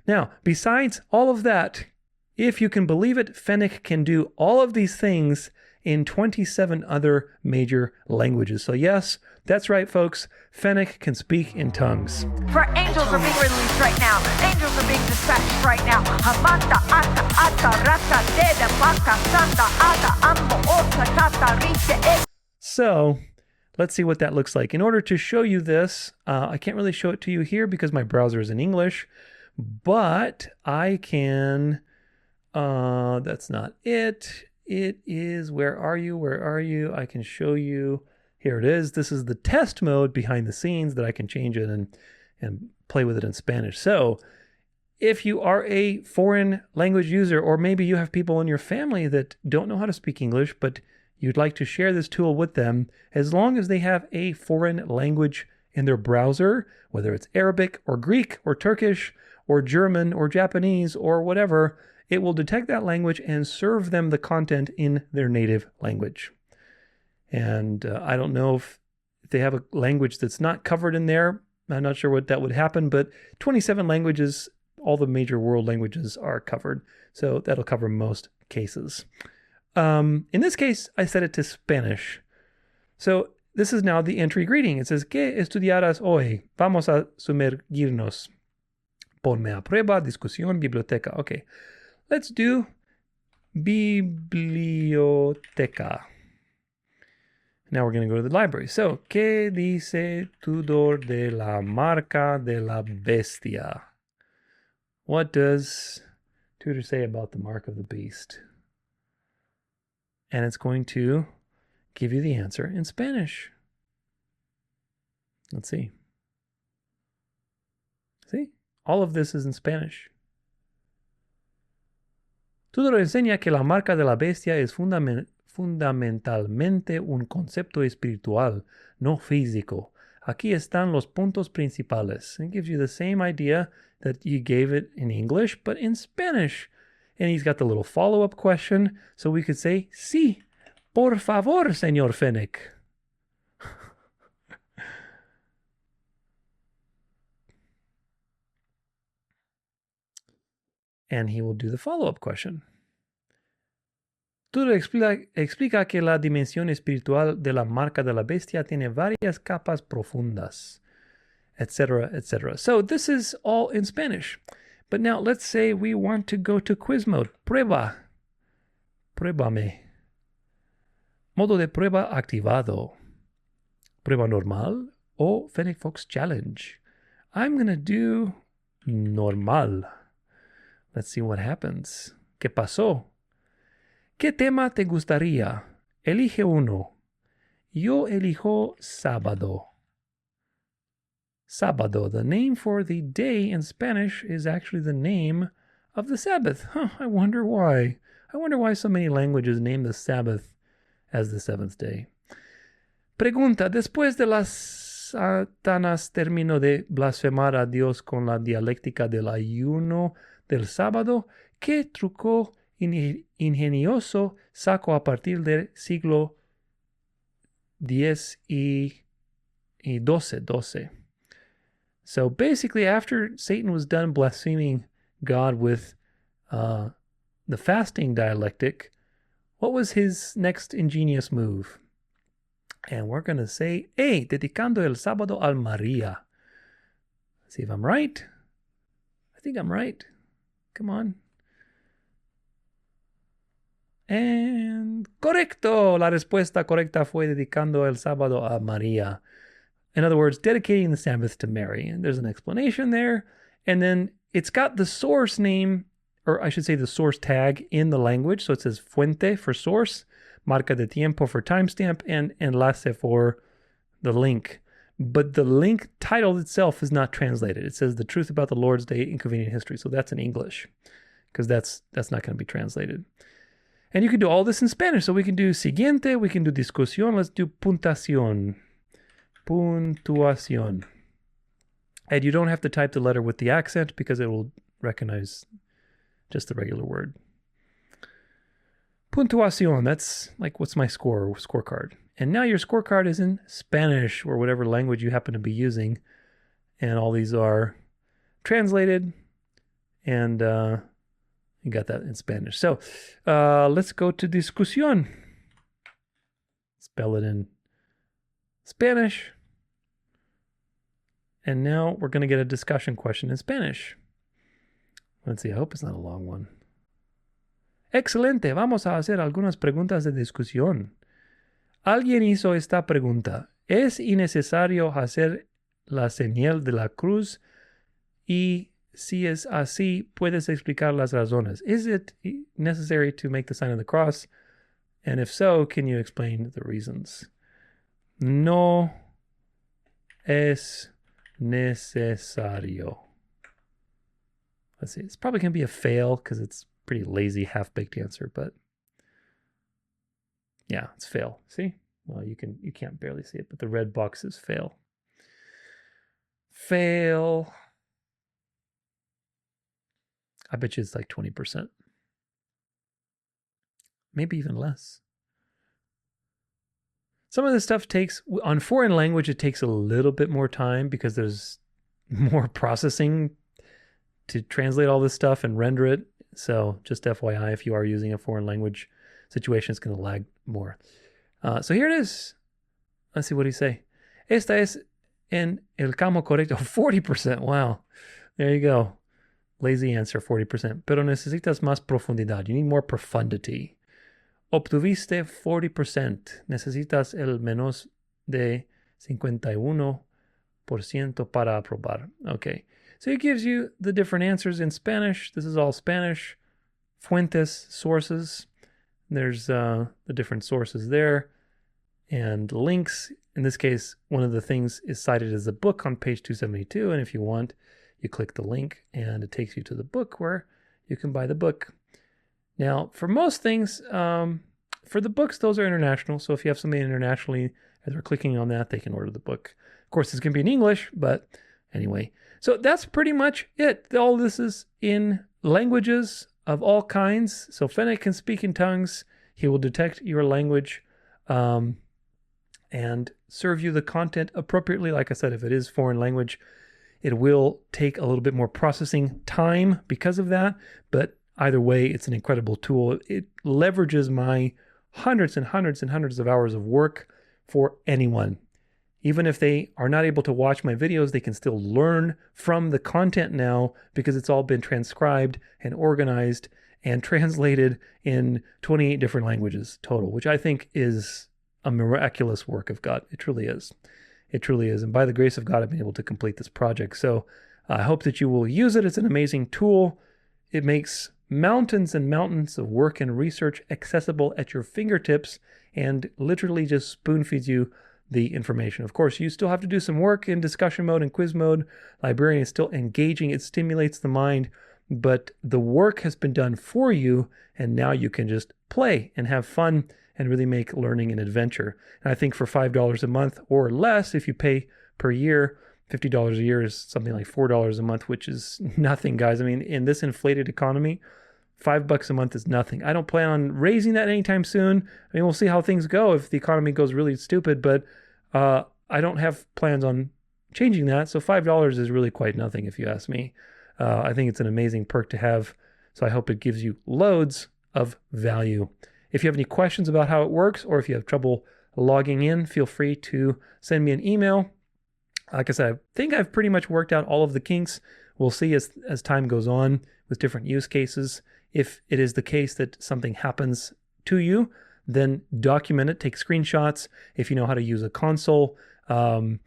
Now, besides all of that, if you can believe it, FENNEC can do all of these things in 27 other major languages. So yes, that's right, folks. FENNEC can speak in tongues.
For angels are being released right now. Angels are being dispatched right now. Hamata, ata, ata, rata, deda, baka, sanda, ata, ambo, ota, tata, rite,
So let's see what that looks like. In order to show you this, I can't really show it to you here because my browser is in English, but I can, that's not it. It is, where are you? I can show you. Here it is. This is the test mode behind the scenes that I can change it and play with it in Spanish. So if you are a foreign language user, or maybe you have people in your family that don't know how to speak English, but you'd like to share this tool with them, as long as they have a foreign language in their browser, whether it's Arabic or Greek or Turkish or German or Japanese or whatever, it will detect that language and serve them the content in their native language. And I don't know if they have a language that's not covered in there. I'm not sure what that would happen, but 27 languages, all the major world languages are covered. So that'll cover most cases. In this case, I set it to Spanish. So this is now the entry greeting. It says, ¿Qué estudiarás hoy? Vamos a sumergirnos. Ponme a prueba, discusión, biblioteca. Okay, let's do biblioteca. Now we're going to go to the library. So, ¿Qué dice Tudor de la marca de la bestia? What does Tudor say about the mark of the beast? And it's going to give you the answer in Spanish. Let's see. See? All of this is in Spanish. Tudor enseña que la marca de la bestia es fundamentalmente un concepto espiritual, no físico. Aquí están los puntos principales. It gives you the same idea that you gave it in English, but in Spanish. And he's got the little follow-up question, so we could say, sí, por favor, señor FENNEC. And he will do the follow-up question. Tudor explica que la dimensión espiritual de la marca de la bestia tiene varias capas profundas, etc., etc. So this is all in Spanish. But now let's say we want to go to quiz mode. Prueba. Pruébame. Modo de prueba activado. Prueba normal o FENNEC Fox Challenge. I'm going to do normal. Let's see what happens. ¿Qué pasó? ¿Qué tema te gustaría? Elige uno. Yo elijo sábado. Sábado, the name for the day in Spanish, is actually the name of the Sabbath. I wonder why. I wonder why so many languages name the Sabbath as the seventh day. Pregunta, después de las Satanás terminó de blasfemar a Dios con la dialéctica del ayuno del sábado, ¿qué truco ingenioso sacó a partir del siglo X y XII? So basically, after Satan was done blaspheming God with the fasting dialectic, what was his next ingenious move? And we're going to say A, dedicando el sábado al María. See if I'm right. I think I'm right. Come on. And correcto. La respuesta correcta fue dedicando el sábado a María. In other words, dedicating the Sabbath to Mary. And there's an explanation there. And then it's got the source name, or I should say the source tag in the language. So it says fuente for source, marca de tiempo for timestamp, and enlace for the link. But the link title itself is not translated. It says the truth about the Lord's Day in convenient history. So that's in English, because that's not going to be translated. And you can do all this in Spanish. So we can do siguiente, we can do discusión, let's do puntuación. Puntuación. And you don't have to type the letter with the accent because it will recognize just the regular word. Puntuación, that's like, what's my scorecard? And now your scorecard is in Spanish or whatever language you happen to be using. And all these are translated, and you got that in Spanish. So let's go to discusión. Spell it in Spanish. And now we're going to get a discussion question in Spanish. Let's see, I hope it's not a long one. Excelente, vamos a hacer algunas preguntas de discusión. Alguien hizo esta pregunta. ¿Es innecesario hacer la señal de la cruz? Y si es así, ¿puedes explicar las razones? Is it necessary to make the sign of the cross? And if so, can you explain the reasons? No es necesario. Let's see. It's probably going to be a fail because it's pretty lazy, half-baked answer, but yeah, it's fail. See? Well, you can't barely see it, but the red box is fail. Fail. I bet you it's like 20%. Maybe even less. Some of this stuff takes, on foreign language, it takes a little bit more time because there's more processing to translate all this stuff and render it. So just FYI, if you are using a foreign language situation, it's going to lag more. So here it is. Let's see what he say. Esta es en el campo correcto. 40%. Wow. There you go. Lazy answer, 40%. Pero necesitas más profundidad. You need more profundity. Obtuviste 40%. Necesitas el menos de 51% para aprobar. Okay. So it gives you the different answers in Spanish. This is all Spanish. Fuentes, sources. There's the different sources there. And links. In this case, one of the things is cited as a book on page 272. And if you want, you click the link and it takes you to the book where you can buy the book. Now, for most things, for the books, those are international. So if you have somebody internationally, as they're clicking on that, they can order the book. Of course, it's going to be in English, but anyway. So that's pretty much it. All this is in languages of all kinds. So FENNEC can speak in tongues. He will detect your language and serve you the content appropriately. Like I said, if it is foreign language, it will take a little bit more processing time because of that. But either way, it's an incredible tool. It leverages my hundreds and hundreds and hundreds of hours of work for anyone. Even if they are not able to watch my videos, they can still learn from the content now because it's all been transcribed and organized and translated in 28 different languages total, which I think is a miraculous work of God. It truly is. It truly is. And by the grace of God, I've been able to complete this project. So I hope that you will use it. It's an amazing tool. It makes mountains and mountains of work and research accessible at your fingertips and literally just spoon feeds you the information. Of course, you still have to do some work in discussion mode and quiz mode. Librarian is still engaging. It stimulates the mind, but the work has been done for you, and now you can just play and have fun and really make learning an adventure. And I think for $5 a month or less, if you pay per year, $50 a year is something like $4 a month, which is nothing, guys. I mean, in this inflated economy, $5 a month is nothing. I don't plan on raising that anytime soon. I mean, we'll see how things go if the economy goes really stupid, but I don't have plans on changing that. So $5 is really quite nothing, if you ask me. I think it's an amazing perk to have. So I hope it gives you loads of value. If you have any questions about how it works, or if you have trouble logging in, feel free to send me an email. Like I said, I think I've pretty much worked out all of the kinks. We'll see as time goes on with different use cases. If it is the case that something happens to you, then document it, take screenshots. If you know how to use a console, open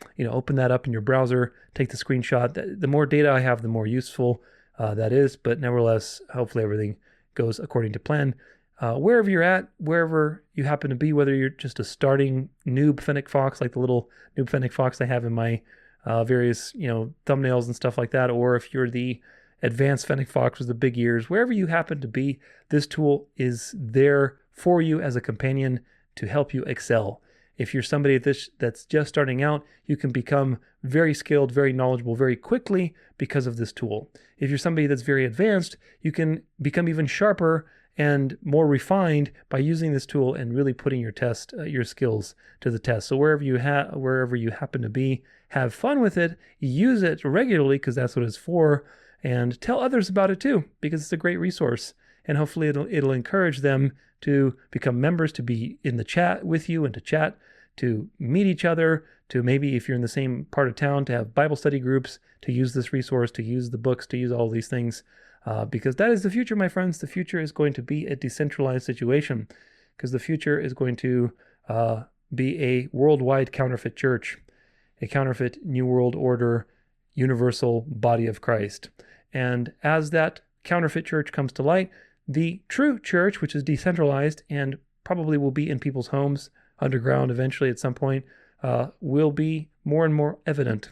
that up in your browser, take the screenshot. The more data I have, the more useful that is. But nevertheless, hopefully everything goes according to plan. Wherever you're at, wherever you happen to be, whether you're just a starting noob FENNEC Fox, like the little noob FENNEC Fox I have in my various thumbnails and stuff like that, or if you're the advanced FENNEC Fox with the big ears, wherever you happen to be, this tool is there for you as a companion to help you excel. If you're somebody that's just starting out, you can become very skilled, very knowledgeable very quickly because of this tool. If you're somebody that's very advanced, you can become even sharper and more refined by using this tool and really putting your skills to the test. So wherever you happen to be, have fun with it, use it regularly because that's what it's for, and tell others about it too because it's a great resource. And hopefully it'll encourage them to become members, to be in the chat with you and to chat, to meet each other, to maybe if you're in the same part of town, to have Bible study groups, to use this resource, to use the books, to use all these things. Because that is the future, my friends. The future is going to be a decentralized situation because the future is going to be a worldwide counterfeit church, a counterfeit New World Order, universal body of Christ. And as that counterfeit church comes to light, the true church, which is decentralized and probably will be in people's homes underground eventually at some point, will be more and more evident.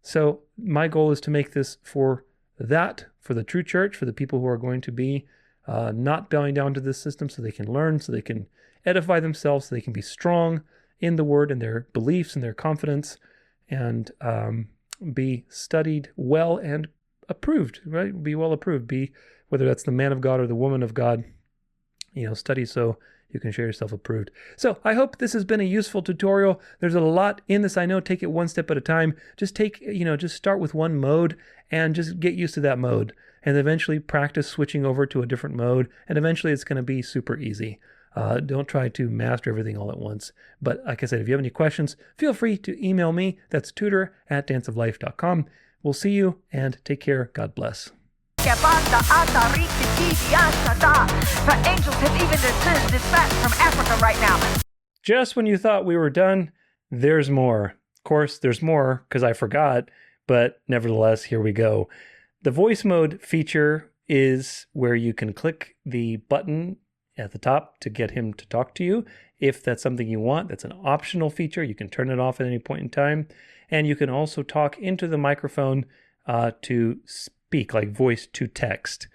So my goal is to make this for the true church, for the people who are going to be not bowing down to this system so they can learn, so they can edify themselves, so they can be strong in the word and their beliefs and their confidence, and be studied well and approved, right? Be well approved. Be, whether that's the man of God or the woman of God, study so you can show yourself approved. So I hope this has been a useful tutorial. There's a lot in this. I know, take it one step at a time. Just start with one mode and just get used to that mode, and eventually practice switching over to a different mode. And eventually it's going to be super easy. Don't try to master everything all at once. But like I said, if you have any questions, feel free to email me. That's Tudor@danceoflife.com. We'll see you, and take care. God bless.
For angels have even been dispatched from Africa right now.
Just when you thought we were done, there's more. Of course, there's more because I forgot, but nevertheless, here we go. The voice mode feature is where you can click the button at the top to get him to talk to you. If that's something you want, that's an optional feature. You can turn it off at any point in time. And you can also talk into the microphone to speak, like voice to text,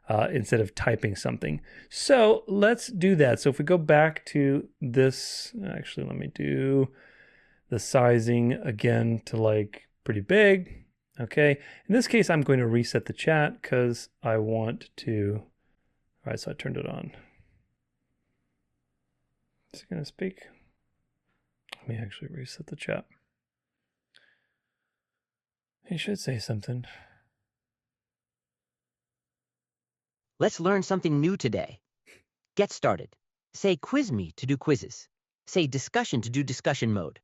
instead of typing something. So let's do that. So if we go back to this, actually, let me do the sizing again to like pretty big. Okay. In this case, I'm going to reset the chat because I want to. All right. So I turned it on. Is it going to speak? Let me actually reset the chat. He should say something.
Let's learn something new today. Get started. Say quiz me to do quizzes. Say discussion to do discussion mode.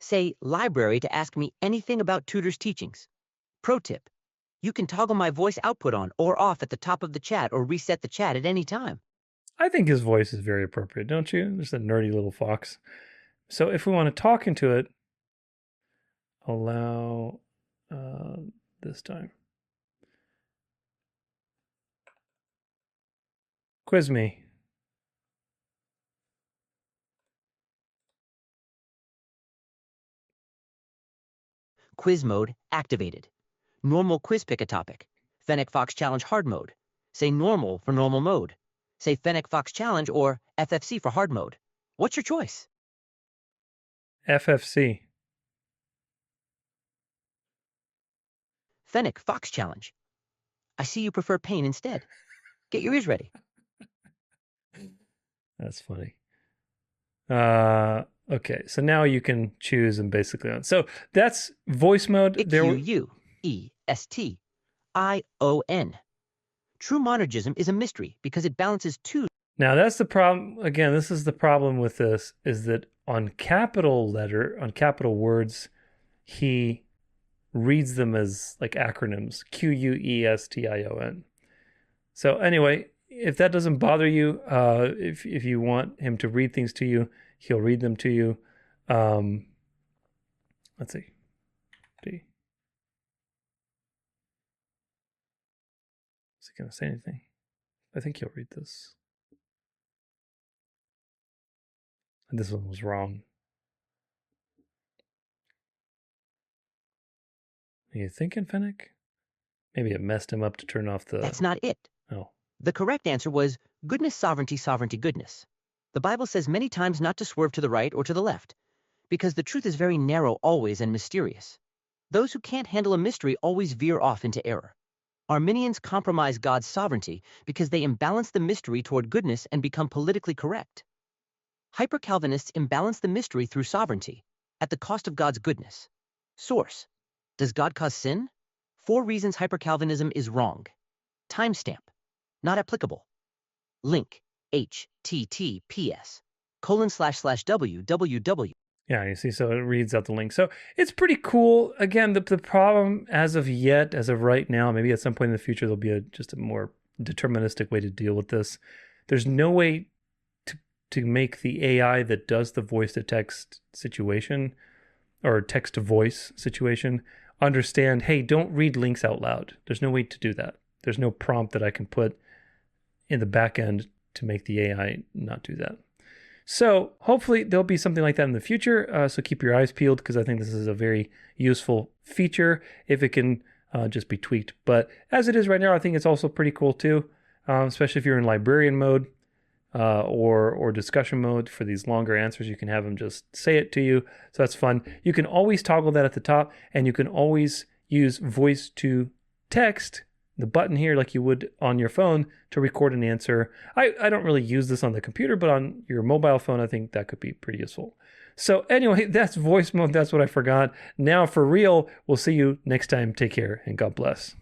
Say library to ask me anything about Tudor's teachings. Pro tip, you can toggle my voice output on or off at the top of the chat or reset the chat at any time.
I think his voice is very appropriate, don't you? Just a nerdy little fox. So if we want to talk into it, allow this time. Quiz me.
Quiz mode activated. Normal quiz pick a topic. FENNEC Fox Challenge Hard Mode. Say normal for normal mode. Say FENNEC Fox Challenge or FFC for hard mode. What's your choice?
FFC.
FENNEC Fox Challenge. I see you prefer pain instead. Get your ears ready.
That's funny. Okay, so now you can choose and basically on. So that's voice mode.
Q-U-E-S-T-I-O-N. True monergism is a mystery because it balances two.
Now that's the problem. Again, this is the problem with this, is that on capital words, he reads them as like acronyms, Q-U-E-S-T-I-O-N. So anyway, if that doesn't bother you, if you want him to read things to you, he'll read them to you. Let's see. D. Is he going to say anything? I think he'll read this. And this one was wrong. Are you thinking, FENNEC? Maybe it messed him up to turn off the...
That's not it.
Oh.
The correct answer was goodness, sovereignty, sovereignty, goodness. The Bible says many times not to swerve to the right or to the left, because the truth is very narrow always and mysterious. Those who can't handle a mystery always veer off into error. Arminians compromise God's sovereignty because they imbalance the mystery toward goodness and become politically correct. Hyper-Calvinists imbalance the mystery through sovereignty, at the cost of God's goodness. Source: does God cause sin? 4 reasons hyper-Calvinism is wrong. Timestamp: not applicable. Link: https://www.
Yeah, you see, so it reads out the link. So it's pretty cool. Again, the problem as of right now, maybe at some point in the future, there'll be just a more deterministic way to deal with this. There's no way to make the AI that does the voice-to-text situation or text-to-voice situation understand, hey, don't read links out loud. There's no way to do that. There's no prompt that I can put in the back end to make the AI not do that. So hopefully there'll be something like that in the future. So keep your eyes peeled, because I think this is a very useful feature if it can just be tweaked. But as it is right now, I think it's also pretty cool too, especially if you're in librarian mode or discussion mode for these longer answers. You can have them just say it to you. So that's fun. You can always toggle that at the top, and you can always use voice to text, the button here, like you would on your phone, to record an answer. I don't really use this on the computer, but on your mobile phone, I think that could be pretty useful. So anyway, that's voice mode. That's what I forgot. Now for real, we'll see you next time. Take care and God bless.